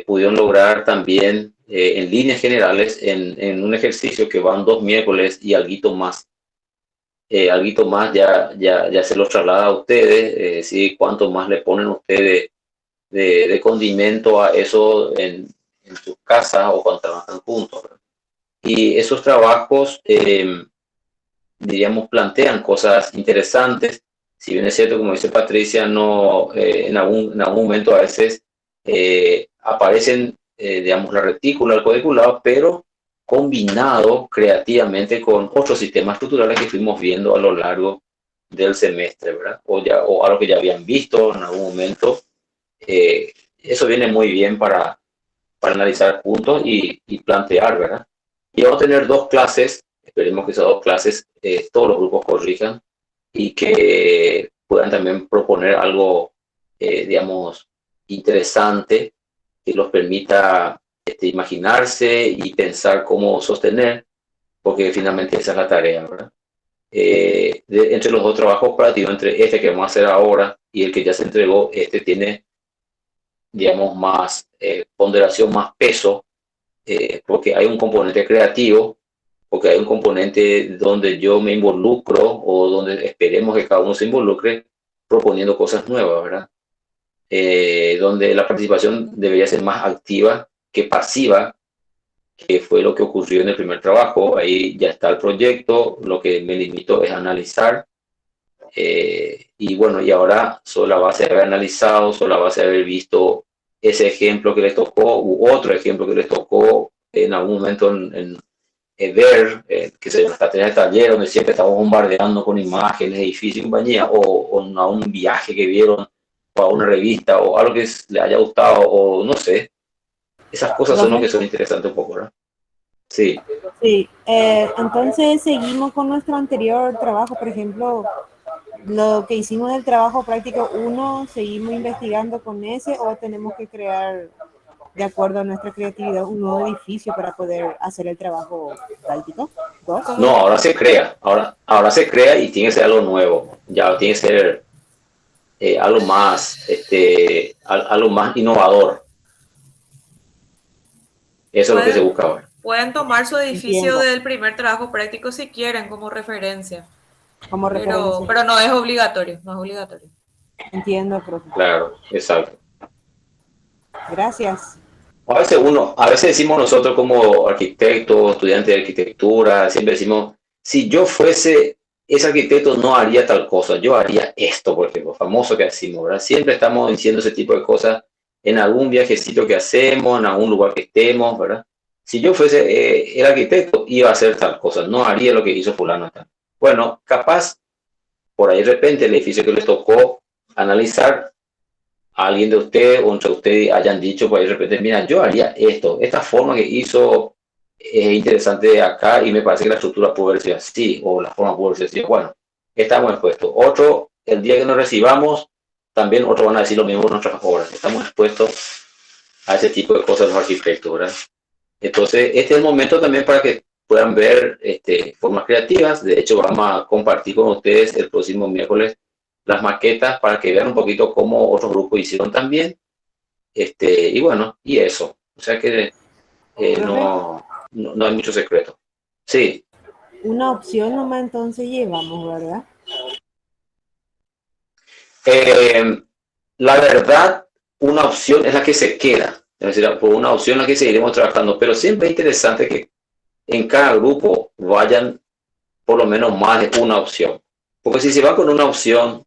pudieron lograr también en líneas generales en un ejercicio que van 2 miércoles y alguito más. Alguito más ya se los traslada a ustedes, ¿sí? Cuánto más le ponen ustedes de condimento a eso en sus casas o cuando trabajan juntos, ¿verdad? Y esos trabajos, diríamos, plantean cosas interesantes. Si bien es cierto, como dice Patricia, no, en algún momento a veces aparecen, digamos, la retícula, el cuadriculado, pero combinado creativamente con otros sistemas estructurales que fuimos viendo a lo largo del semestre, ¿verdad? O algo que ya habían visto en algún momento. Eso viene muy bien para analizar puntos y plantear, ¿verdad? Y vamos a tener 2 clases, esperemos que esas 2 clases todos los grupos corrijan y que puedan también proponer algo, digamos, interesante que los permita imaginarse y pensar cómo sostener, porque finalmente esa es la tarea, ¿verdad? Entre los 2 trabajos prácticos, entre este que vamos a hacer ahora y el que ya se entregó, este tiene, digamos, más ponderación, más peso, porque hay un componente creativo, porque hay un componente donde yo me involucro o donde esperemos que cada uno se involucre proponiendo cosas nuevas, ¿verdad? Donde la participación debería ser más activa que pasiva, que fue lo que ocurrió en el primer trabajo. Ahí ya está el proyecto, lo que me limito es analizar. Y bueno, y ahora sobre la base de haber analizado, sobre la base de haber visto ese ejemplo que les tocó u otro ejemplo que les tocó en algún momento en ver, que se las tareas de taller donde siempre estamos bombardeando con imágenes, edificios y compañía, o a un viaje que vieron, o a una revista, o algo que les haya gustado, o no sé. Esas cosas son lo que son interesantes un poco, ¿verdad? Sí. Sí, entonces seguimos con nuestro anterior trabajo, por ejemplo, lo que hicimos del trabajo práctico 1, seguimos investigando con ese o tenemos que crear, de acuerdo a nuestra creatividad, un nuevo edificio para poder hacer el trabajo práctico. 2. No, ahora se crea, ahora se crea y tiene que ser algo nuevo, ya tiene que ser algo más, algo más innovador. Eso es lo que se busca ahora. Pueden tomar su edificio Entiendo. del primer trabajo práctico si quieren como referencia, Como referencia. pero no es obligatorio, no es obligatorio. Entiendo, profe. Claro, exacto. Gracias. A veces decimos nosotros como arquitectos, estudiantes de arquitectura, siempre decimos, si yo fuese ese arquitecto no haría tal cosa, yo haría esto, por ejemplo, famoso que decimos, ¿verdad? Siempre estamos diciendo ese tipo de cosas en algún viajecito que hacemos, en algún lugar que estemos, ¿verdad? Si yo fuese el arquitecto, iba a hacer tal cosa, no haría lo que hizo fulano. Bueno, capaz, por ahí de repente el edificio que les tocó analizar, a alguien de ustedes o entre ustedes hayan dicho, por ahí de repente, mira, yo haría esto, esta forma que hizo es interesante acá y me parece que la estructura puede ser así, o la forma puede ser así. Bueno, estamos expuestos. Otro, el día que nos recibamos, también otros van a decir lo mismo en nuestras obras. Estamos expuestos a ese tipo de cosas los arquitectos, ¿verdad? Entonces, este es el momento también para que puedan ver formas creativas. De hecho, vamos a compartir con ustedes el próximo miércoles las maquetas para que vean un poquito cómo otros grupos hicieron también. Y bueno, y eso. O sea que no hay mucho secreto. Sí. Una opción nomás entonces llevamos, ¿verdad? La verdad, una opción es la que se queda. Es decir, por una opción la que seguiremos trabajando. Pero siempre es interesante que en cada grupo vayan por lo menos más de una opción. Porque si se va con una opción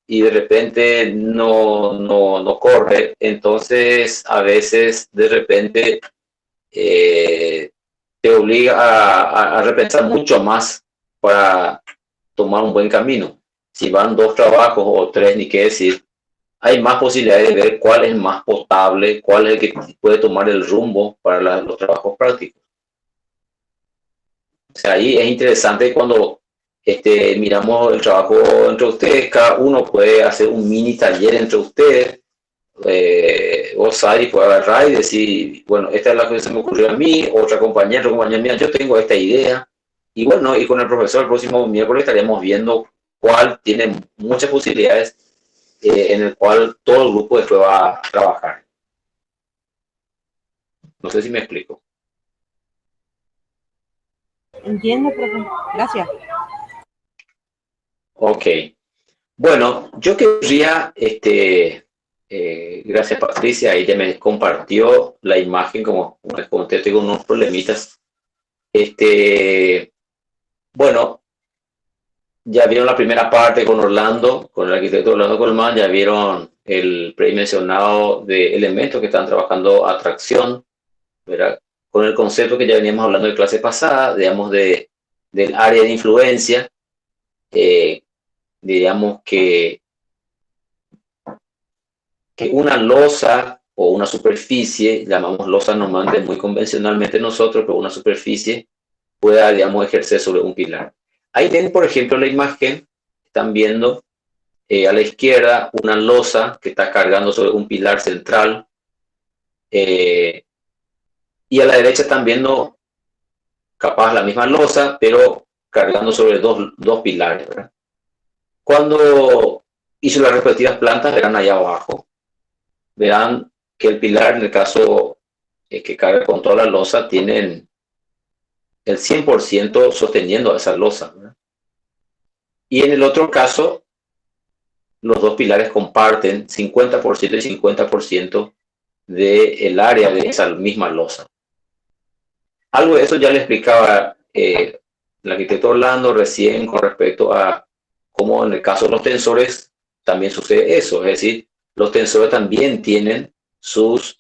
y de repente no corre, entonces a veces de repente te obliga a repensar mucho más para tomar un buen camino. Si van 2 trabajos o 3, ni qué decir, hay más posibilidades de ver cuál es más potable, cuál es el que puede tomar el rumbo para los trabajos prácticos. O sea, ahí es interesante cuando miramos el trabajo entre ustedes, cada uno puede hacer un mini taller entre ustedes, o Sari puede agarrar y decir, bueno, esta es la que se me ocurrió a mí, otra compañera mía, yo tengo esta idea, y bueno, y con el profesor el próximo miércoles estaremos viendo cuál tiene muchas posibilidades en el cual todo el grupo después va a trabajar. No sé si me explico. Entiendo, profe. Gracias. Ok. Bueno, yo querría, gracias Patricia, ella me compartió la imagen, como les conté, tengo unos problemitas. Bueno, ya vieron la primera parte con Orlando, con el arquitecto Orlando Colmán, ya vieron el premencionado de elementos que están trabajando atracción, ¿verdad? Con el concepto que ya veníamos hablando de clase pasada, digamos, del área de influencia, digamos que una losa o una superficie, llamamos losa normalmente muy convencionalmente nosotros, pero una superficie pueda, digamos, ejercer sobre un pilar. Ahí ven, por ejemplo, la imagen, están viendo a la izquierda una losa que está cargando sobre un pilar central, y a la derecha están viendo capaz la misma losa, pero cargando sobre dos pilares, ¿verdad? Cuando hizo las respectivas plantas, verán allá abajo, verán que el pilar, en el caso que carga con toda la losa, tienen el 100% sosteniendo esa losa, ¿verdad? Y en el otro caso, los dos pilares comparten 50% y 50% del área de esa misma losa. Algo de eso ya le explicaba el arquitecto Orlando recién con respecto a cómo en el caso de los tensores también sucede eso. Es decir, los tensores también tienen sus,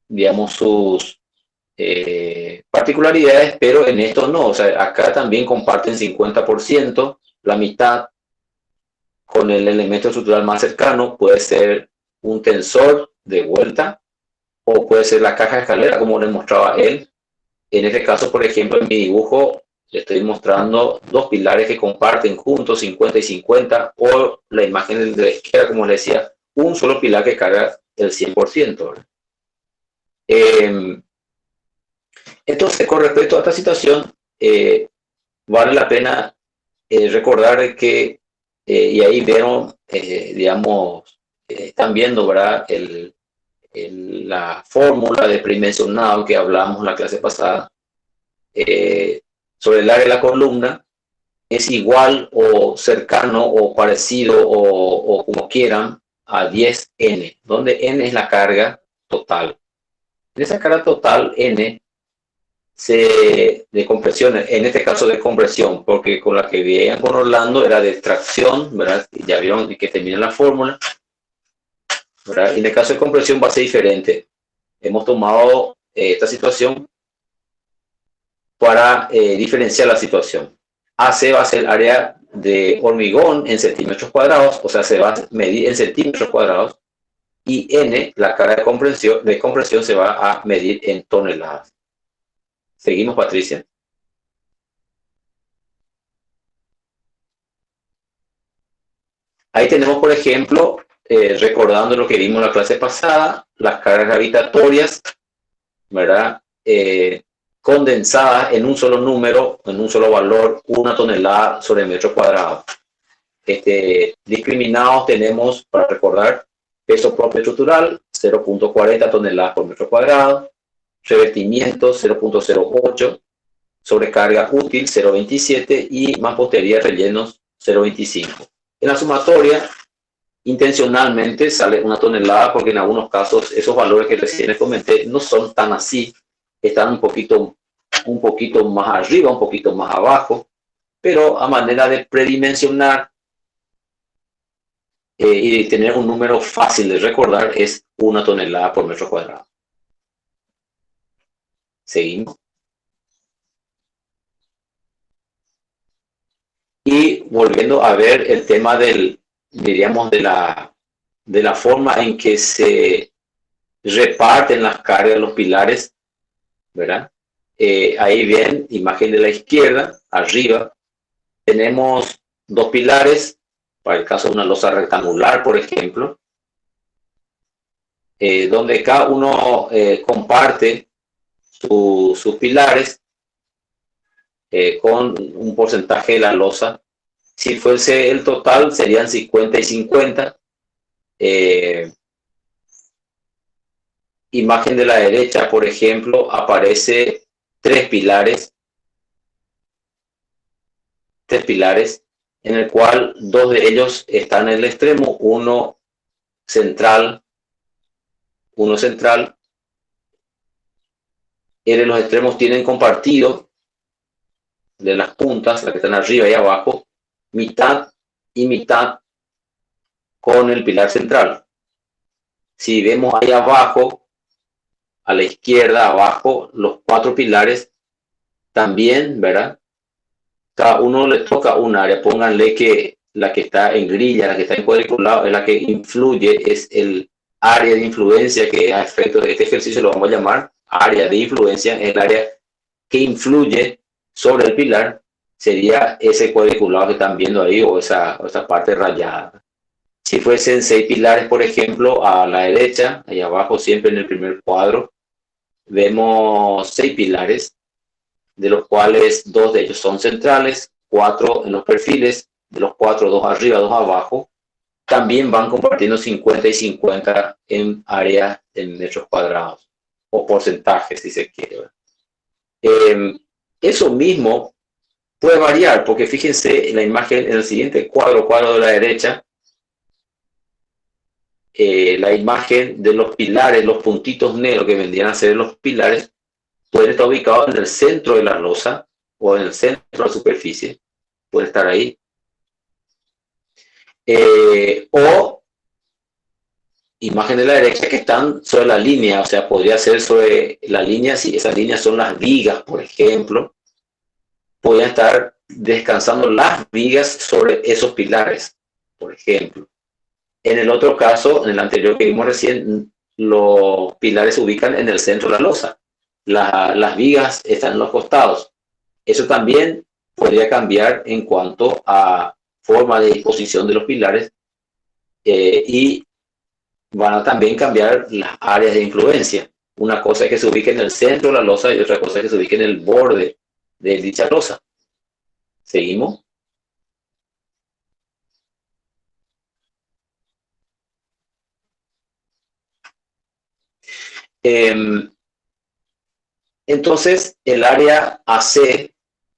digamos, sus particularidades, pero en esto no. O sea, acá también comparten 50%, la mitad con el elemento estructural más cercano puede ser un tensor de vuelta o puede ser la caja de escalera, como les mostraba él. En este caso, por ejemplo, en mi dibujo le estoy mostrando dos pilares que comparten juntos 50 y 50, o la imagen de la izquierda, como les decía, un solo pilar que carga el 100%. Entonces, con respecto a esta situación, vale la pena recordar que, y ahí vieron, digamos, están viendo, ¿verdad?, la fórmula de predimensionado que hablamos en la clase pasada, sobre el área de la columna, es igual o cercano o parecido o como quieran a 10n, donde n es la carga total. En esa carga total, n, de compresión, en este caso de compresión, porque con la que veían con Orlando era de extracción, ¿verdad? Ya vieron que termina la fórmula, ¿verdad? Y en el caso de compresión va a ser diferente. Hemos tomado esta situación para diferenciar la situación. AC va a ser el área de hormigón en centímetros cuadrados, o sea, se va a medir en centímetros cuadrados, y N, la carga de compresión se va a medir en toneladas. Seguimos, Patricia. Ahí tenemos, por ejemplo, recordando lo que vimos en la clase pasada, las cargas gravitatorias, ¿verdad? Condensadas en un solo número, en un solo valor, 1 tonelada sobre metro cuadrado. Discriminados tenemos, para recordar, peso propio estructural, 0.40 toneladas por metro cuadrado, revestimiento 0.08, sobrecarga útil 0.27 y mampostería rellenos 0.25. En la sumatoria, intencionalmente sale 1 tonelada porque en algunos casos esos valores que recién les comenté no son tan así, están un poquito más arriba, un poquito más abajo, pero a manera de predimensionar y de tener un número fácil de recordar es 1 tonelada por metro cuadrado. Seguimos. Y volviendo a ver el tema diríamos, de la forma en que se reparten las cargas de los pilares, ¿verdad? Ahí ven, imagen de la izquierda, arriba, tenemos dos pilares, para el caso de una losa rectangular, por ejemplo, donde cada uno comparte sus pilares con un porcentaje de la losa Si fuese el total, serían 50 y 50. Imagen de la derecha, por ejemplo, aparece tres pilares, en el cual dos de ellos están en el extremo, uno central. Los extremos tienen compartido de las puntas, las que están arriba y abajo, mitad y mitad con el pilar central. Si vemos ahí abajo, a la izquierda, abajo, los cuatro pilares también, ¿verdad? Cada uno le toca un área. Pónganle que la que está en grilla, la que está en cuadriculado, es la que influye, es el área de influencia que a efectos de este ejercicio lo vamos a llamar área de influencia. Es el área que influye sobre el pilar, sería ese cuadriculado que están viendo ahí, o esa parte rayada. Si fuesen 6 pilares, por ejemplo, a la derecha, ahí abajo, siempre en el primer cuadro, vemos 6 pilares, de los cuales 2 de ellos son centrales, 4 en los perfiles, de los 4, 2 arriba, 2 abajo. También van compartiendo 50 y 50 en área en metros cuadrados, o porcentajes, si se quiere. Eso mismo puede variar, porque fíjense en la imagen, en el siguiente cuadro de la derecha, la imagen de los pilares, los puntitos negros que vendrían a ser los pilares, pueden estar ubicados en el centro de la losa o en el centro de la superficie, puede estar ahí. O imagen de la derecha que están sobre la línea, o sea, podría ser sobre la línea, si esas líneas son las vigas, por ejemplo, podrían estar descansando las vigas sobre esos pilares, por ejemplo. En el otro caso, en el anterior que vimos recién, los pilares se ubican en el centro de la losa. Las vigas están en los costados. Eso también podría cambiar en cuanto a forma de disposición de los pilares, y van a también cambiar las áreas de influencia. Una cosa es que se ubique en el centro de la losa y otra cosa es que se ubique en el borde de dicha losa. ¿Seguimos? Entonces, el área AC,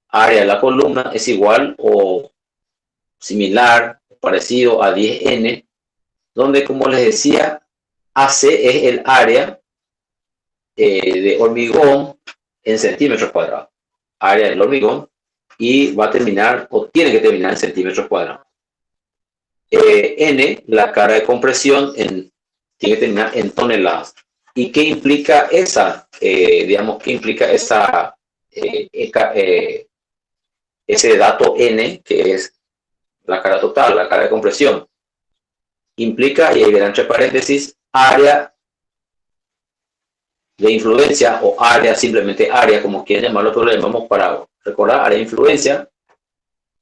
área de la columna, es igual o similar, parecido a 10N, donde, como les decía, AC es el área de hormigón en centímetros cuadrados. Área del hormigón, y va a terminar, o tiene que terminar en centímetros cuadrados. N, la carga de compresión, tiene que terminar en toneladas. ¿Y qué implica esa, qué implica esa, ese dato N, que es la carga total, la carga de compresión? Implica, y ahí verán entre paréntesis, área de influencia, o área, simplemente área, como quieran llamarlo, pero le llamamos, para recordar, área de influencia,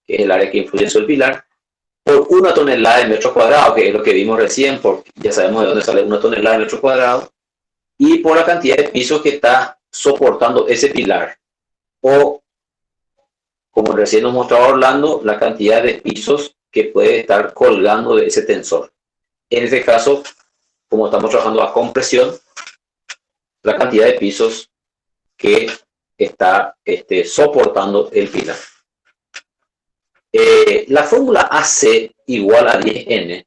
que es el área que influye sobre el pilar, por 1 tonelada de metros cuadrados, que es lo que vimos recién, porque ya sabemos de dónde sale 1 tonelada de metros cuadrados, y por la cantidad de pisos que está soportando ese pilar, o, como recién nos mostraba Orlando, la cantidad de pisos que puede estar colgando de ese tensor. En este caso, como estamos trabajando a compresión, la cantidad de pisos que está soportando el pilar. La fórmula AC igual a 10N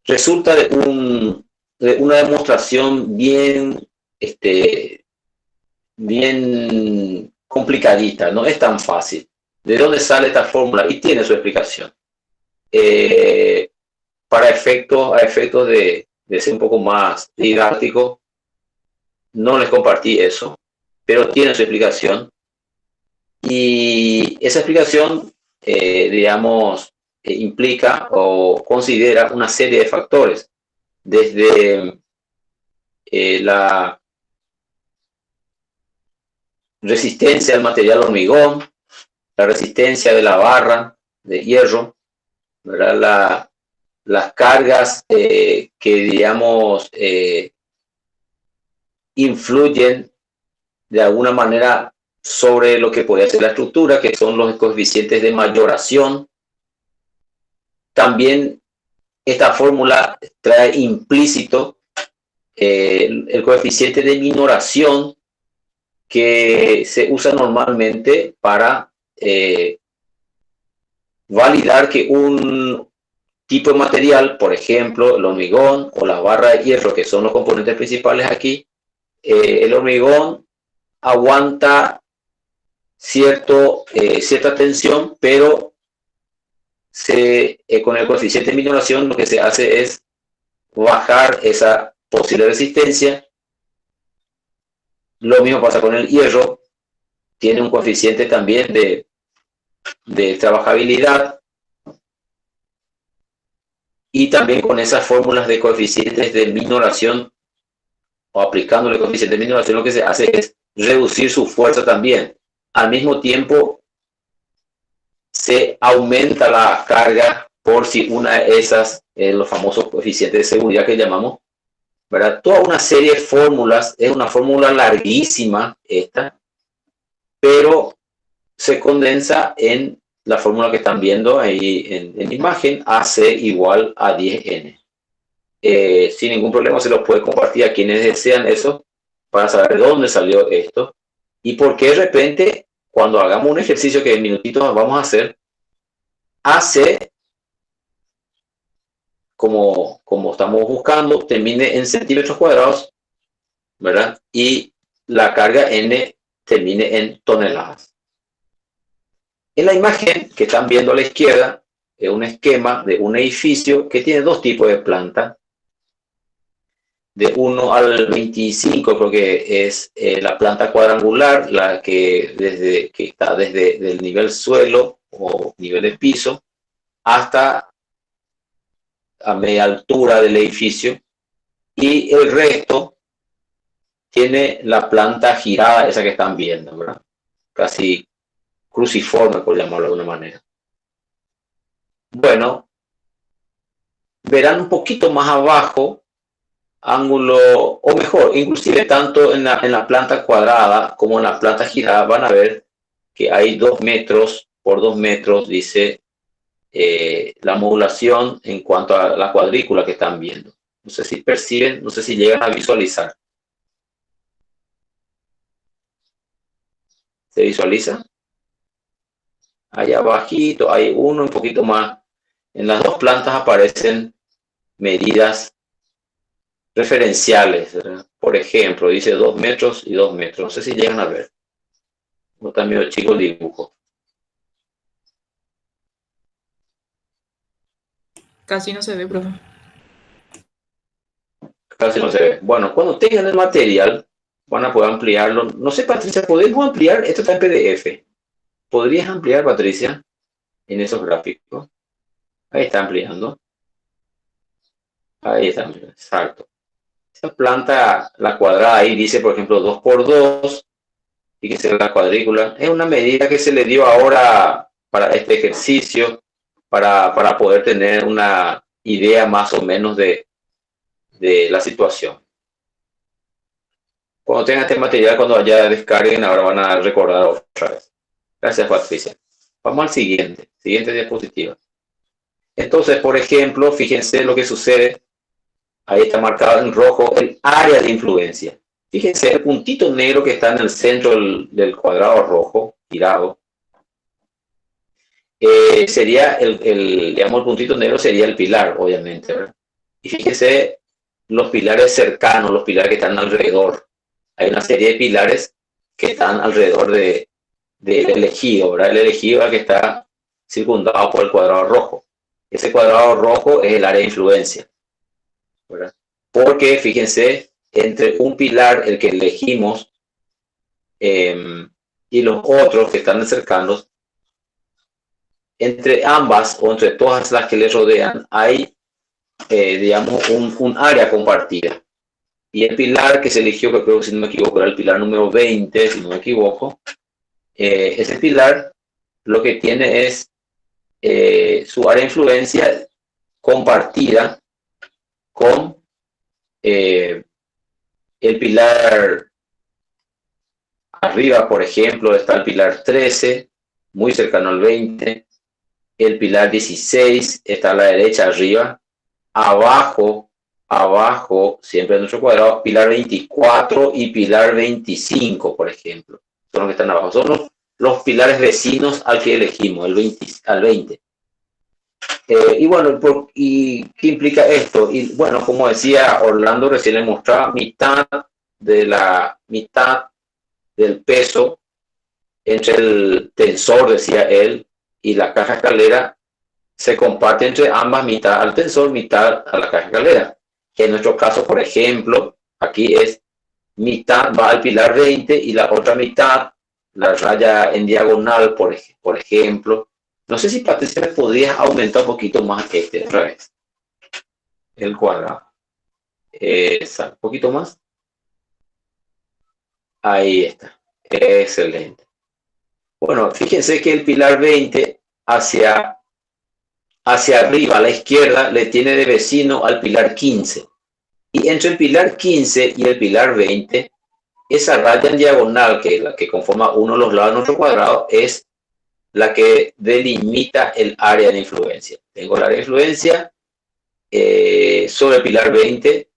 resulta de una demostración bien complicadita, no es tan fácil. ¿De dónde sale esta fórmula? Y tiene su explicación. A efectos de ser un poco más didáctico, no les compartí eso, pero tiene su explicación. Y esa explicación, implica o considera una serie de factores, desde la resistencia del material hormigón, la resistencia de la barra de hierro, ¿verdad? Las cargas que, influyen de alguna manera sobre lo que puede ser la estructura, que son los coeficientes de mayoración. También esta fórmula trae implícito el coeficiente de minoración, que se usa normalmente para validar que un tipo de material, por ejemplo, el hormigón o la barra de hierro, que son los componentes principales aquí, el hormigón aguanta cierta tensión, pero con el coeficiente de minoración lo que se hace es bajar esa posible resistencia. Lo mismo pasa con el hierro, tiene un coeficiente también de trabajabilidad, y también con esas fórmulas de coeficientes de minoración, o aplicándole coeficiente de minoración, lo que se hace es reducir su fuerza también. Al mismo tiempo, se aumenta la carga por si una de esas, los famosos coeficientes de seguridad que llamamos, ¿verdad? Toda una serie de fórmulas, es una fórmula larguísima esta, pero se condensa en la fórmula que están viendo ahí en imagen, AC igual a 10N. Sin ningún problema se los puede compartir a quienes desean eso, para saber de dónde salió esto y por qué de repente, cuando hagamos un ejercicio que en minutitos vamos a hacer, AC, como estamos buscando, termine en centímetros cuadrados, ¿verdad? Y la carga N termine en toneladas. En la imagen que están viendo a la izquierda, es un esquema de un edificio que tiene dos tipos de planta. De 1 al 25 creo que es la planta cuadrangular, la que está desde el nivel suelo o nivel de piso hasta a media altura del edificio, y el resto tiene la planta girada, esa que están viendo, ¿verdad? Casi cruciforme, por llamarlo de alguna manera. Bueno, verán un poquito más abajo ángulo, o mejor, inclusive tanto en la planta cuadrada como en la planta girada van a ver que hay 2 metros por 2 metros, dice la modulación en cuanto a la cuadrícula que están viendo. No sé si perciben, no sé si llegan a visualizar. ¿Se visualiza? Allá abajito hay uno un poquito más. En las dos plantas aparecen medidas referenciales, ¿verdad? Por ejemplo, dice 2 metros y 2 metros. No sé si llegan a ver. No también chico el dibujo. Casi no se ve, profe. Casi no se ve. Bueno, cuando tengan el material, van a poder ampliarlo. No sé, Patricia, ¿podemos ampliar? Esto está en PDF. ¿Podrías ampliar, Patricia, en esos gráficos? Ahí está ampliando. Ahí está, exacto. Esta planta, la cuadrada, ahí dice, por ejemplo, 2 por 2. Y que sea la cuadrícula. Es una medida que se le dio ahora para este ejercicio, para poder tener una idea más o menos de la situación. Cuando tengan este material, cuando ya descarguen, ahora van a recordar otra vez. Gracias, Patricia. Vamos al siguiente diapositiva. Entonces, por ejemplo, fíjense lo que sucede. Ahí está marcado en rojo el área de influencia. Fíjense, el puntito negro que está en el centro del cuadrado rojo, girado, sería digamos, el puntito negro sería el pilar, obviamente, ¿verdad? Y fíjense los pilares cercanos, los pilares que están alrededor. Hay una serie de pilares que están alrededor del elegido, ¿verdad? El elegido es el que está circundado por el cuadrado rojo. Ese cuadrado rojo es el área de influencia, ¿verdad? Porque, fíjense, entre un pilar, el que elegimos, y los otros que están cercanos, entre ambas o entre todas las que le rodean, hay, digamos, un área compartida. Y el pilar que se eligió, que creo que si no me equivoco era el pilar número 20, si no me equivoco, ese pilar lo que tiene es su área de influencia compartida con el pilar Arriba, por ejemplo, está el pilar 13, muy cercano al 20. El pilar 16 está a la derecha arriba. Abajo, siempre en nuestro cuadrado, pilar 24 y pilar 25, por ejemplo. Son los que están abajo. Son los pilares vecinos al que elegimos, al 20. Y bueno, ¿y qué implica esto? Y bueno, como decía Orlando, recién le mostraba, mitad del peso entre el tensor, decía él, y la caja escalera se comparte entre ambas, mitad al tensor, mitad a la caja escalera. Que en nuestro caso, por ejemplo, aquí es mitad va al pilar 20 y la otra mitad, la raya en diagonal, por ejemplo. No sé si, Patricia, me podrías aumentar un poquito más otra vez. El cuadrado. Un poquito más. Ahí está. Excelente. Bueno, fíjense que el pilar 20 hacia arriba, a la izquierda, le tiene de vecino al pilar 15. Y entre el pilar 15 y el pilar 20, esa raya en diagonal, que es la que conforma uno de los lados de nuestro cuadrado, es la que delimita el área de influencia. Tengo el área de influencia sobre el pilar 20,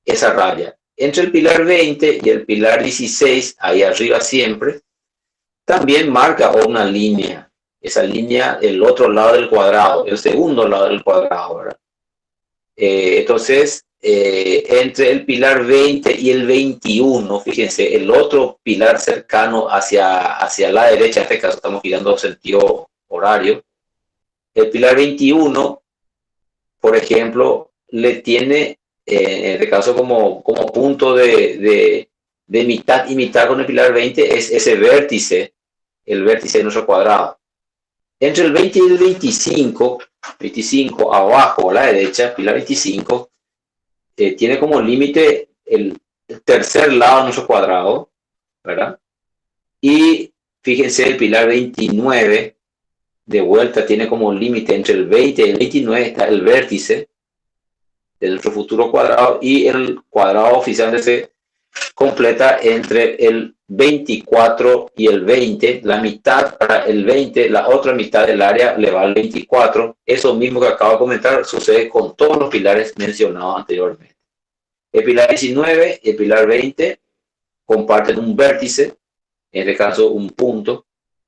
esa raya. Entre el pilar 20 y el pilar 16, ahí arriba siempre, también marca una línea. Esa línea, el otro lado del cuadrado, el segundo lado del cuadrado, ¿verdad? Entonces, entre el pilar 20 y el 21, fíjense, el otro pilar cercano hacia la derecha, en este caso estamos girando sentido horario, el pilar 21, por ejemplo, le tiene, en este caso como punto de mitad y mitad con el pilar 20, es ese vértice, el vértice de nuestro cuadrado. Entre el 20 y el 25 abajo a la derecha, pilar 25, tiene como límite el tercer lado de nuestro cuadrado, ¿verdad? Y fíjense, el pilar 29, de vuelta, tiene como límite entre el 20 y el 29, está el vértice de nuestro futuro cuadrado, y el cuadrado oficialmente se completa entre el 24 y el 20, la mitad para el 20, la otra mitad del área le va al 24. Eso mismo que acabo de comentar sucede con todos los pilares mencionados anteriormente. El pilar 19 y el pilar 20 comparten un vértice, en este caso un punto,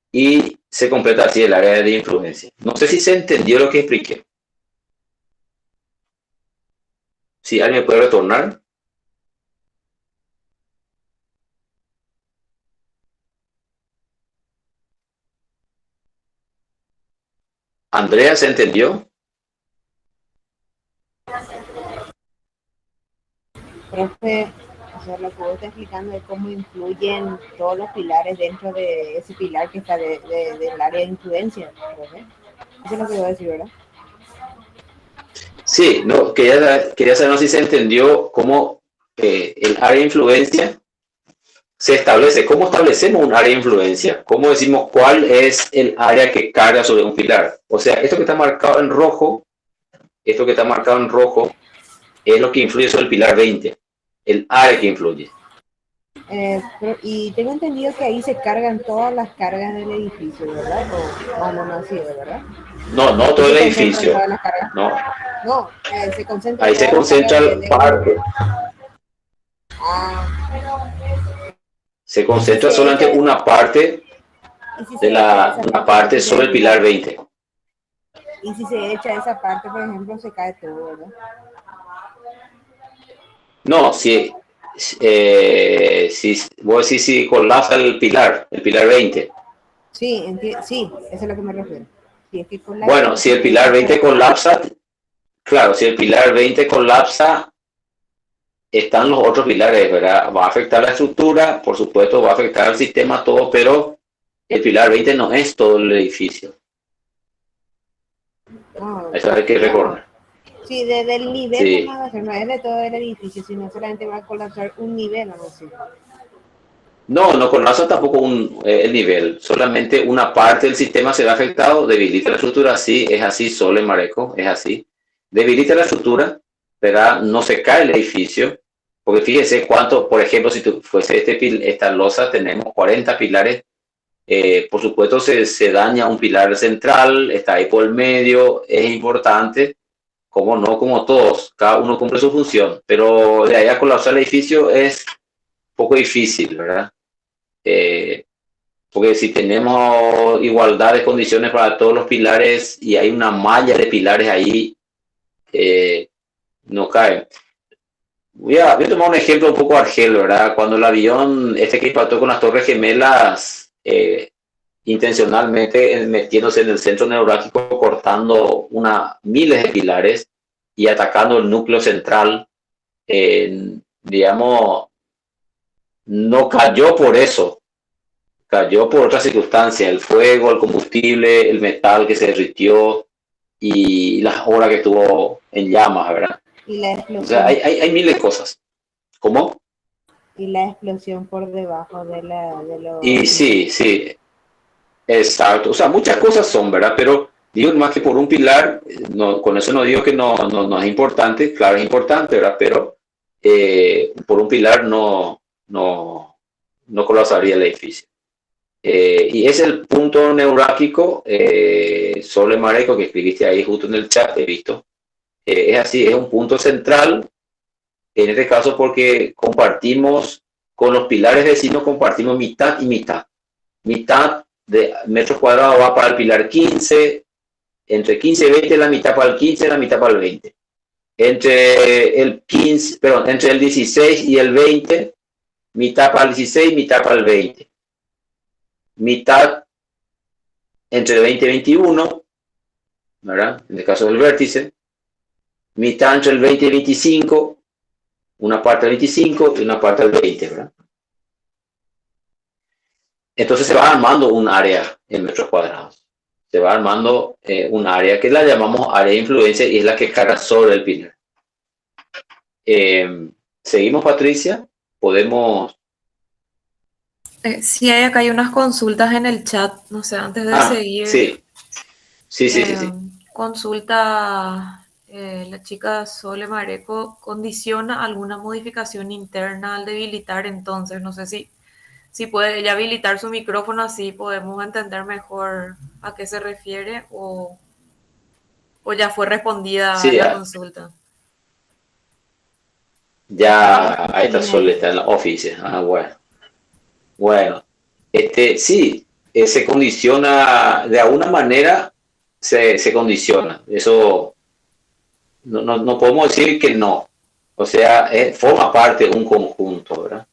y se completa así el área de influencia. No sé si se entendió lo que expliqué. Si alguien me puede retornar. Andrea, ¿se entendió? Profe, o sea, lo que vos estás explicando es cómo influyen todos los pilares dentro de ese pilar que está del área de influencia, profe. Eso es lo que voy a decir, ¿verdad? Sí, no, quería saber si se entendió cómo el área de influencia se establece. ¿Cómo establecemos un área de influencia? ¿Cómo decimos cuál es el área que carga sobre un pilar? O sea, esto que está marcado en rojo, es lo que influye sobre el pilar 20, el área que influye. Y tengo entendido que ahí se cargan todas las cargas del edificio, ¿verdad? O no así, ¿verdad? No todo el edificio. No, se concentra. Ahí se concentra el parque. Se concentra solamente una parte de una parte sobre el pilar 20. Y si se echa esa parte, por ejemplo, se cae todo, ¿verdad? No, si vos decís si colapsa el pilar 20. Sí, sí, eso es a lo que me refiero. Si es que bueno, si el pilar 20 colapsa, claro, si el pilar 20 colapsa, están los otros pilares, ¿verdad? Va a afectar la estructura, por supuesto, va a afectar al sistema todo, pero el pilar 20 no es todo el edificio. Eso hay que recordar. Sí, desde el nivel sí. No es de todo el edificio, sino solamente va a colapsar un nivel, algo así. No colapsa tampoco el nivel, solamente una parte del sistema se ve afectado, debilita la estructura, sí, es así, Sole Mareco, es así. Debilita la estructura, ¿verdad? No se cae el edificio, Porque fíjese cuánto, por ejemplo, si fuese esta losa, tenemos 40 pilares. Por supuesto, se daña un pilar central, está ahí por el medio, es importante, como no, como todos, cada uno cumple su función, pero de ahí a colapsar el edificio es un poco difícil, ¿verdad? Porque si tenemos igualdad de condiciones para todos los pilares y hay una malla de pilares ahí, no cae. Voy a tomar un ejemplo un poco argel, ¿verdad? Cuando el avión, que impactó con las Torres Gemelas, intencionalmente metiéndose en el centro neurálgico, cortando miles de pilares y atacando el núcleo central, digamos, no cayó por eso, cayó por otras circunstancias, el fuego, el combustible, el metal que se derritió y las horas que estuvo en llamas, ¿verdad? Y la explosión. O sea, hay miles de cosas. ¿Cómo? Y la explosión por debajo de los... Y sí, exacto. O sea, muchas cosas son, ¿verdad? Pero digo más que por un pilar, no, con eso no digo que no es importante, claro, es importante, ¿verdad? Pero por un pilar no colapsaría el edificio. Y es el punto neurálgico, Sole Mareco, que escribiste ahí justo en el chat, he visto. Es así, es un punto central, en este caso porque compartimos, con los pilares vecinos compartimos mitad y mitad. Mitad de metros cuadrados va para el pilar 15, entre 15 y 20 la mitad para el 15, la mitad para el 20. Entre el 16 y el 20, mitad para el 16, mitad para el 20. Mitad entre el 20 y 21, ¿verdad? En el caso del vértice. Mitad entre el 20 y 25, una parte del 25 y una parte del 20, ¿verdad? Entonces se va armando un área en metros cuadrados. Se va armando un área que la llamamos área de influencia y es la que carga sobre el pilar. Seguimos, Patricia. Podemos... Sí, acá hay unas consultas en el chat, no sé, antes de seguir. Sí. Consulta, la chica Sole Mareco, ¿condiciona alguna modificación interna al debilitar? Entonces, no sé si puede ella habilitar su micrófono, así podemos entender mejor a qué se refiere o ya fue respondida la consulta. Ya, ahí está Sole, está en la oficina. Bueno, sí, se condiciona, de alguna manera se condiciona. Eso no podemos decir que no. O sea, forma parte de un conjunto, ¿verdad?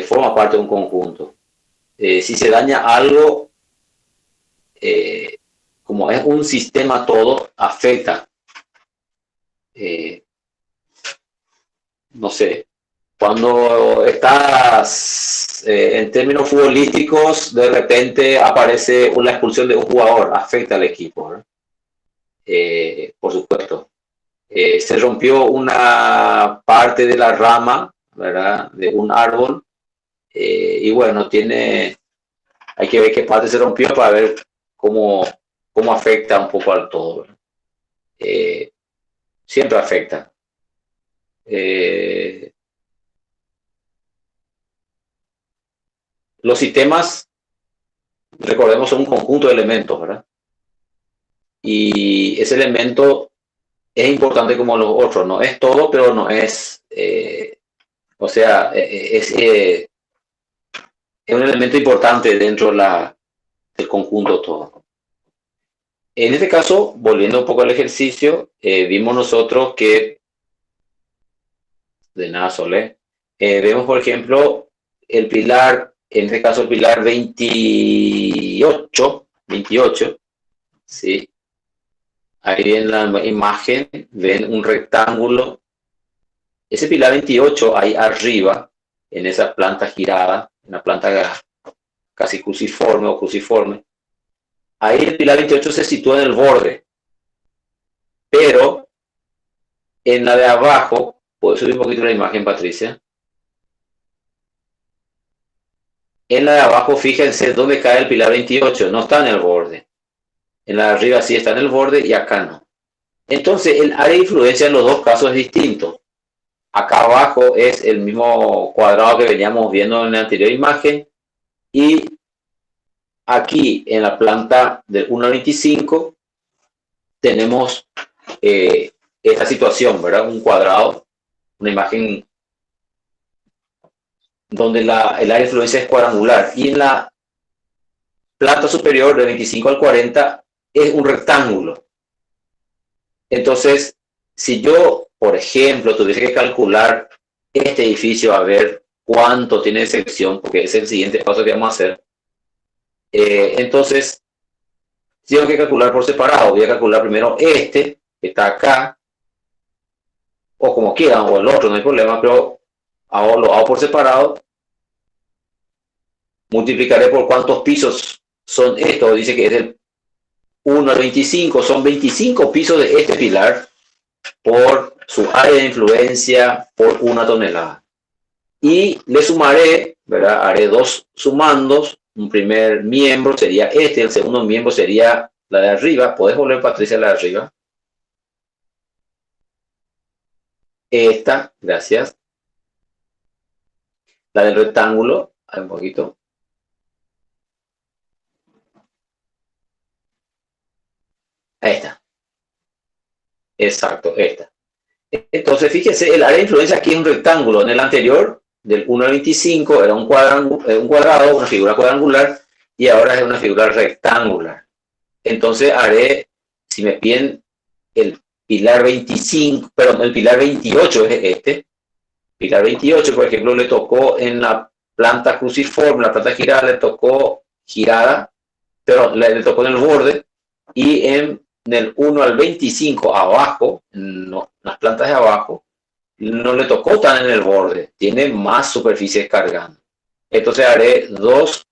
Forma parte de un conjunto. Si se daña algo, como es un sistema todo, afecta. No sé. Cuando estás en términos futbolísticos, de repente aparece una expulsión de un jugador, afecta al equipo, ¿verdad? Por supuesto. Se rompió una parte de la rama, ¿verdad? De un árbol, y bueno, hay que ver qué parte se rompió para ver cómo afecta un poco al todo, ¿verdad? Siempre afecta. Los sistemas, recordemos, son un conjunto de elementos, ¿verdad? Y ese elemento es importante como los otros, no es todo, pero no es, o sea, es un elemento importante dentro del conjunto todo. En este caso, volviendo un poco al ejercicio, vimos nosotros que, de nada, Solé, vemos, por ejemplo, el pilar, en este caso el pilar 28, ¿sí? Ahí en la imagen ven un rectángulo. Ese pilar 28 ahí arriba, en esa planta girada, en la planta casi cruciforme o cruciforme, ahí el pilar 28 se sitúa en el borde. Pero en la de abajo, ¿puedo subir un poquito la imagen, Patricia? En la de abajo, fíjense dónde cae el pilar 28, no está en el borde. En la de arriba sí está en el borde y acá no. Entonces, el área de influencia en los dos casos es distinto. Acá abajo es el mismo cuadrado que veníamos viendo en la anterior imagen. Y aquí en la planta del 1 al 25 tenemos esta situación, ¿verdad? Un cuadrado, una imagen donde el área de influencia es cuadrangular. Y en la planta superior del 25 al 40 es un rectángulo. Entonces, si yo, por ejemplo, tuviese que calcular este edificio a ver cuánto tiene de sección, porque es el siguiente paso que vamos a hacer, entonces tengo que calcular por separado. Voy a calcular primero este, que está acá, o como quieran, o el otro, no hay problema, pero lo hago por separado. Multiplicaré por cuántos pisos son estos. Dice que es el 1 al 25, son 25 pisos de este pilar por su área de influencia por 1 tonelada. Y le sumaré, ¿verdad? Haré dos sumandos. Un primer miembro sería este, el segundo miembro sería la de arriba. ¿Podés volver, Patricia, la de arriba? Esta, gracias. La del rectángulo, un poquito. Esta. Exacto, esta. Entonces, fíjense, el área de influencia aquí es un rectángulo. En el anterior, del 1 al 25, era un cuadrado, una figura cuadrangular, y ahora es una figura rectangular. Entonces haré, si me piden el pilar 25, perdón, el pilar 28 es este. Pilar 28, por ejemplo, le tocó en la planta cruciforme, la planta girada le tocó girada, pero le tocó en el borde, y en del 1 al 25 abajo, no, las plantas de abajo, no le tocó tan en el borde, tiene más superficie cargando. Entonces haré dos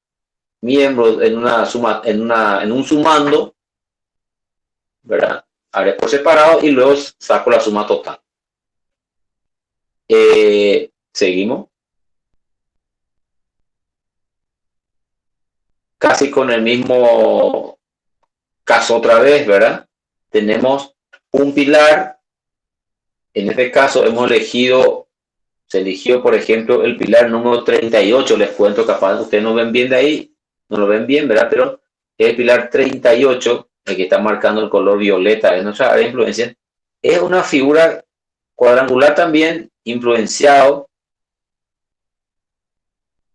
miembros en un sumando, ¿verdad? Haré por separado y luego saco la suma total. Seguimos. Casi con el mismo caso otra vez, ¿verdad? Tenemos un pilar. En este caso hemos elegido, se eligió, por ejemplo, el pilar número 38. Les cuento, capaz ustedes no ven bien de ahí, no lo ven bien, ¿verdad? Pero es el pilar 38, el que está marcando el color violeta en nuestra área de influencia. Es una figura cuadrangular también, influenciado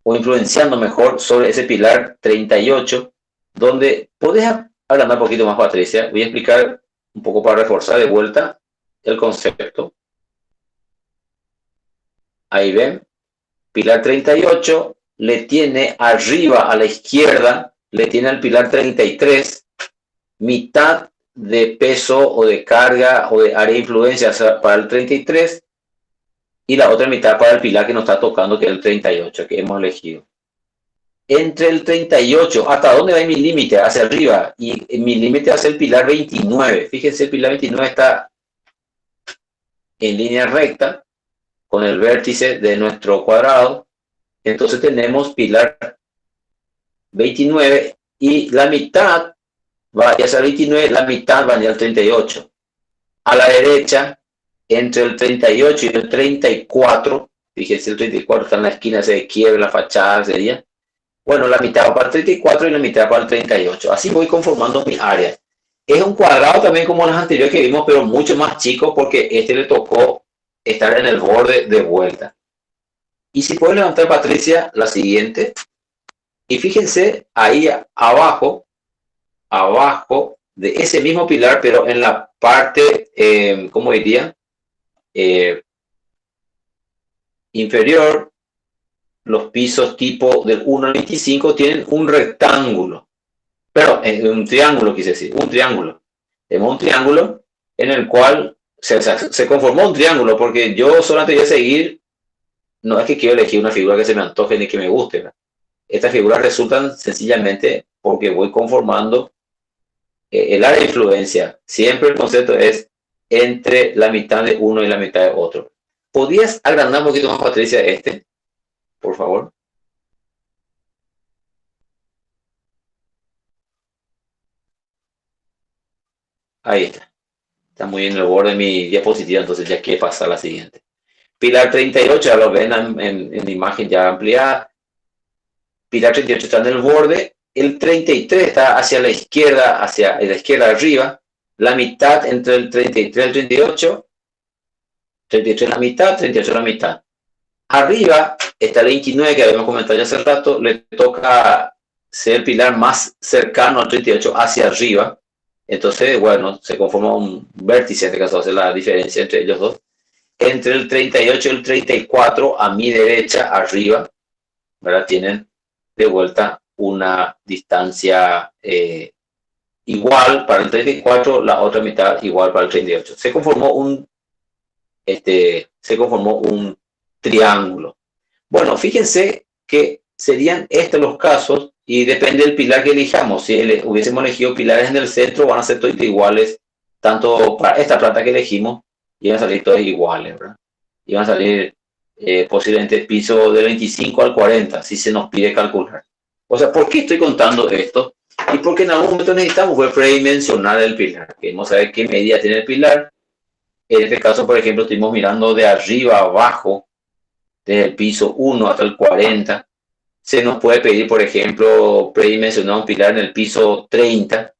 o influenciando mejor sobre ese pilar 38, donde podés hablar un poquito más, Patricia. Voy a explicar un poco para reforzar de vuelta el concepto. Ahí ven, pilar 38 le tiene arriba a la izquierda, le tiene al pilar 33 mitad de peso o de carga o de área de influencia para el 33 y la otra mitad para el pilar que nos está tocando, que es el 38 que hemos elegido. Entre el 38, ¿hasta dónde va mi límite? Hacia arriba, y mi límite hacia el pilar 29. Fíjense, el pilar 29 está en línea recta con el vértice de nuestro cuadrado. Entonces tenemos pilar 29 y la mitad va hacia el 29, la mitad va hacia el 38. A la derecha, entre el 38 y el 34, fíjense, el 34 está en la esquina, se quiebra la fachada, sería. Bueno, la mitad va para el 34 y la mitad para el 38. Así voy conformando mi área. Es un cuadrado también como las anteriores que vimos, pero mucho más chico porque este le tocó estar en el borde de vuelta. Y si puedo levantar, Patricia, la siguiente. Y fíjense ahí abajo de ese mismo pilar, pero en la parte, ¿cómo diría? Inferior, los pisos tipo del 1 al 25 tienen un rectángulo. Pero un triángulo, quise decir, un triángulo. Tenemos un triángulo en el cual se conformó un triángulo, porque yo solamente voy a seguir, no es que quiero elegir una figura que se me antoje ni que me guste, ¿verdad? Estas figuras resultan sencillamente porque voy conformando el área de influencia. Siempre el concepto es entre la mitad de uno y la mitad de otro. ¿Podrías agrandar un poquito más, Patricia, por favor? Ahí está. Está muy en el borde de mi diapositiva, entonces ya quiere pasar a la siguiente. Pilar 38, ya lo ven en imagen ya ampliada. Pilar 38 está en el borde. El 33 está hacia la izquierda arriba. La mitad entre el 33 y el 38. 33 la mitad, 38 la mitad. Arriba está el 29 que habíamos comentado ya hace rato. Le toca ser el pilar más cercano al 38 hacia arriba. Entonces, bueno, se conforma un vértice, en este caso hace la diferencia entre ellos dos. Entre el 38 y el 34, a mi derecha, arriba, ¿verdad? Tienen de vuelta una distancia igual para el 34, la otra mitad igual para el 38. Se conformó un triángulo. Bueno, fíjense que serían estos los casos y depende del pilar que elijamos. Si hubiésemos elegido pilares en el centro, van a ser todos iguales, tanto para esta planta que elegimos, iban a salir todos iguales, ¿verdad? Iban a salir posiblemente piso del 25 al 40, si se nos pide calcular. O sea, ¿por qué estoy contando esto? Y porque en algún momento necesitamos predimensionar el pilar. Queremos saber qué medida tiene el pilar. En este caso, por ejemplo, estuvimos mirando de arriba a abajo, desde el piso 1 hasta el 40. Se nos puede pedir, por ejemplo, predimensionar un pilar en el piso 30.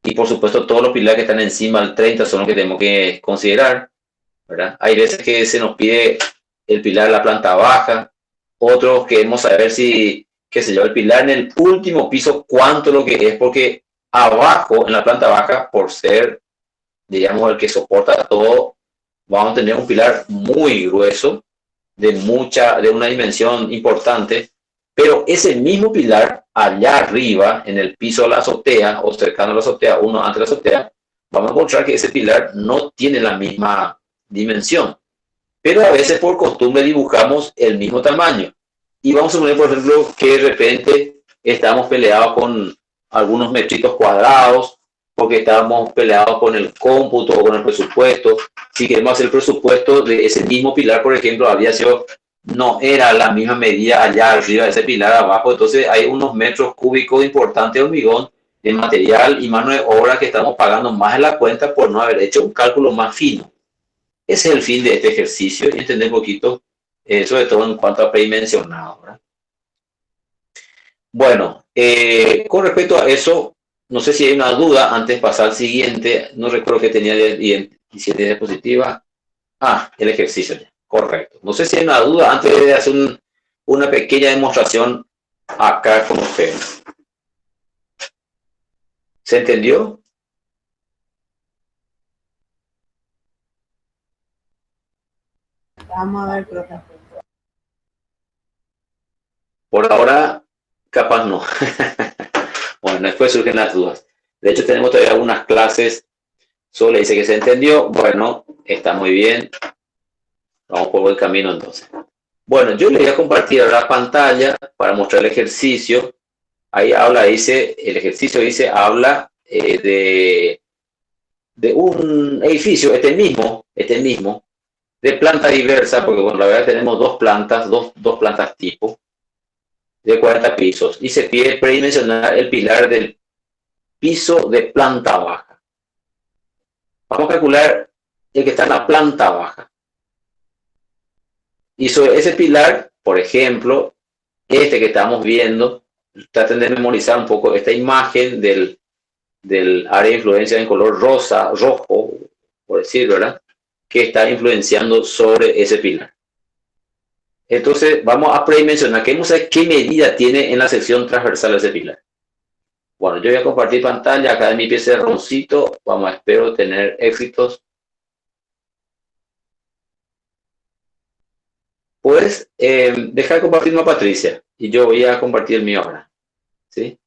Y por supuesto, todos los pilares que están encima del 30 son los que tenemos que considerar, ¿verdad? Hay veces que se nos pide el pilar de la planta baja. Otros queremos saber si, qué sé yo, el pilar en el último piso, cuánto es lo que es, porque abajo, en la planta baja, por ser, digamos, el que soporta todo, vamos a tener un pilar muy grueso, de una dimensión importante, pero ese mismo pilar allá arriba, en el piso de la azotea, o cercano a la azotea, uno antes de la azotea, vamos a encontrar que ese pilar no tiene la misma dimensión, pero a veces por costumbre dibujamos el mismo tamaño. Y vamos a poner, por ejemplo, que de repente estamos peleados con algunos metritos cuadrados, porque estábamos peleados con el cómputo o con el presupuesto. Si queremos hacer el presupuesto de ese mismo pilar, por ejemplo, no era la misma medida allá arriba de ese pilar abajo, entonces hay unos metros cúbicos importantes de hormigón, de material y mano de obra que estamos pagando más en la cuenta por no haber hecho un cálculo más fino. Ese es el fin de este ejercicio y entender un poquito, sobre todo en cuanto a predimensionado, ¿verdad? Bueno, con respecto a eso, no sé si hay una duda antes de pasar al siguiente. No recuerdo que tenía 17 diapositivas. El ejercicio. Correcto. No sé si hay una duda antes de hacer una pequeña demostración acá con ustedes. ¿Se entendió? Vamos a ver, profe. Por ahora, capaz no. Bueno, después surgen las dudas. De hecho, tenemos todavía algunas clases. Solo dice que se entendió. Bueno, está muy bien. Vamos por buen camino entonces. Bueno, yo les voy a compartir ahora la pantalla para mostrar el ejercicio. Ahí el ejercicio habla de un edificio, este mismo, de planta diversa, porque bueno, la verdad tenemos dos plantas tipo, de 40 pisos, y se pide predimensionar el pilar del piso de planta baja. Vamos a calcular el que está en la planta baja. Y sobre ese pilar, por ejemplo, este que estamos viendo, traten de memorizar un poco esta imagen del área de influencia en color rojo, por decirlo, ¿verdad? Que está influenciando sobre ese pilar. Entonces, vamos a predimensionar. Queremos saber qué medida tiene en la sección transversal de ese pilar. Bueno, yo voy a compartir pantalla acá en mi pizarroncito. Espero tener éxitos. Pues, deja de compartirme a Patricia. Y yo voy a compartir el mío ahora. ¿Sí?